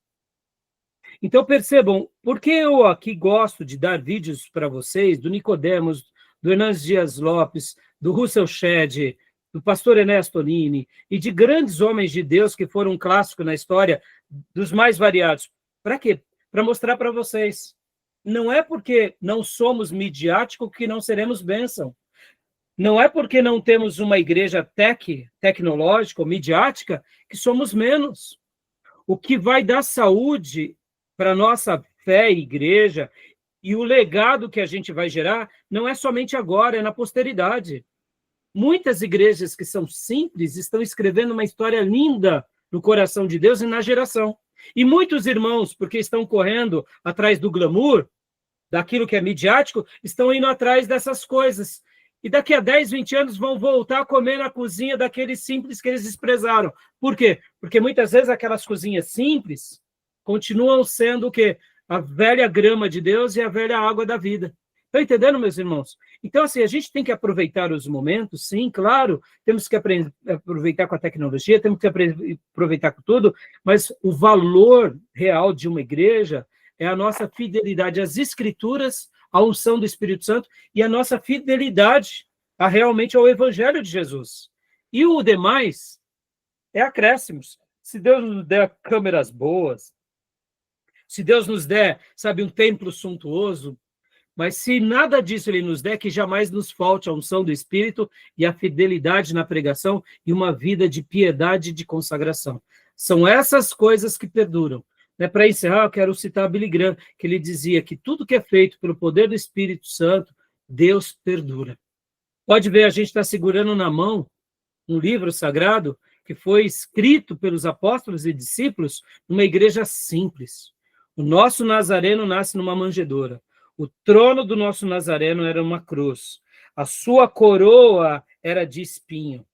Então, percebam, porque eu aqui gosto de dar vídeos para vocês, do Nicodemos, do Hernandes Dias Lopes, do Russell Shedd, do pastor Ernesto Nini, e de grandes homens de Deus que foram um clássico na história, dos mais variados. Para quê? Para mostrar para vocês. Não é porque não somos midiáticos que não seremos bênção. Não é porque não temos uma igreja tecnológica ou midiática que somos menos. O que vai dar saúde para a nossa fé e igreja e o legado que a gente vai gerar não é somente agora, é na posteridade. Muitas igrejas que são simples estão escrevendo uma história linda no coração de Deus e na geração. E muitos irmãos, porque estão correndo atrás do glamour, daquilo que é midiático, estão indo atrás dessas coisas. E daqui a 10, 20 anos vão voltar a comer na cozinha daqueles simples que eles desprezaram. Por quê? Porque muitas vezes aquelas cozinhas simples continuam sendo o quê? a velha grama de Deus e a velha água da vida. Estão entendendo, meus irmãos? Então, assim, a gente tem que aproveitar os momentos, sim, claro, temos que aproveitar com a tecnologia, temos que aproveitar com tudo, mas o valor real de uma igreja é a nossa fidelidade às Escrituras, à unção do Espírito Santo e a nossa fidelidade realmente ao Evangelho de Jesus. E o demais é acréscimos. Se Deus nos der câmeras boas, se Deus nos der, sabe, um templo suntuoso, mas se nada disso ele nos der, que jamais nos falte a unção do Espírito e a fidelidade na pregação e uma vida de piedade e de consagração. São essas coisas que perduram. Para encerrar, eu quero citar Billy Graham, que ele dizia que tudo que é feito pelo poder do Espírito Santo, Deus perdura. Pode ver, a gente está segurando na mão um livro sagrado que foi escrito pelos apóstolos e discípulos numa igreja simples. O nosso Nazareno nasce numa manjedoura. O trono do nosso Nazareno era uma cruz. A sua coroa era de espinho,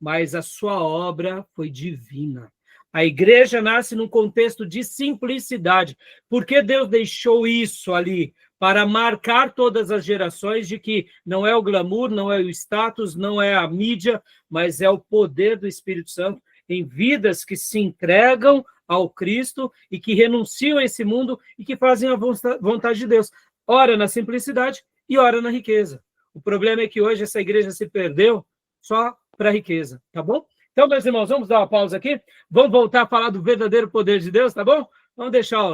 mas a sua obra foi divina. A igreja nasce num contexto de simplicidade. Por que Deus deixou isso ali? Para marcar todas as gerações de que não é o glamour, não é o status, não é a mídia, mas é o poder do Espírito Santo em vidas que se entregam ao Cristo e que renunciam a esse mundo e que fazem a vontade de Deus. Ora na simplicidade e ora na riqueza. O problema é que hoje essa igreja se perdeu só para a riqueza, tá bom? Então, meus irmãos, vamos dar uma pausa aqui. Vamos voltar a falar do verdadeiro poder de Deus, tá bom? Vamos deixar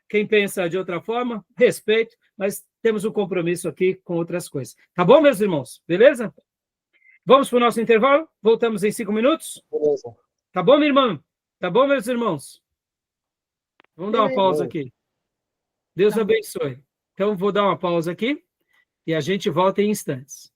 quem pensa de outra forma, respeito, mas temos um compromisso aqui com outras coisas. Tá bom, meus irmãos? Beleza? Vamos para o nosso intervalo? Voltamos em 5 minutos? Beleza. Tá bom, minha irmã? Tá bom, meus irmãos? Vamos dar uma pausa aqui. Deus abençoe. Então, vou dar uma pausa aqui e a gente volta em instantes.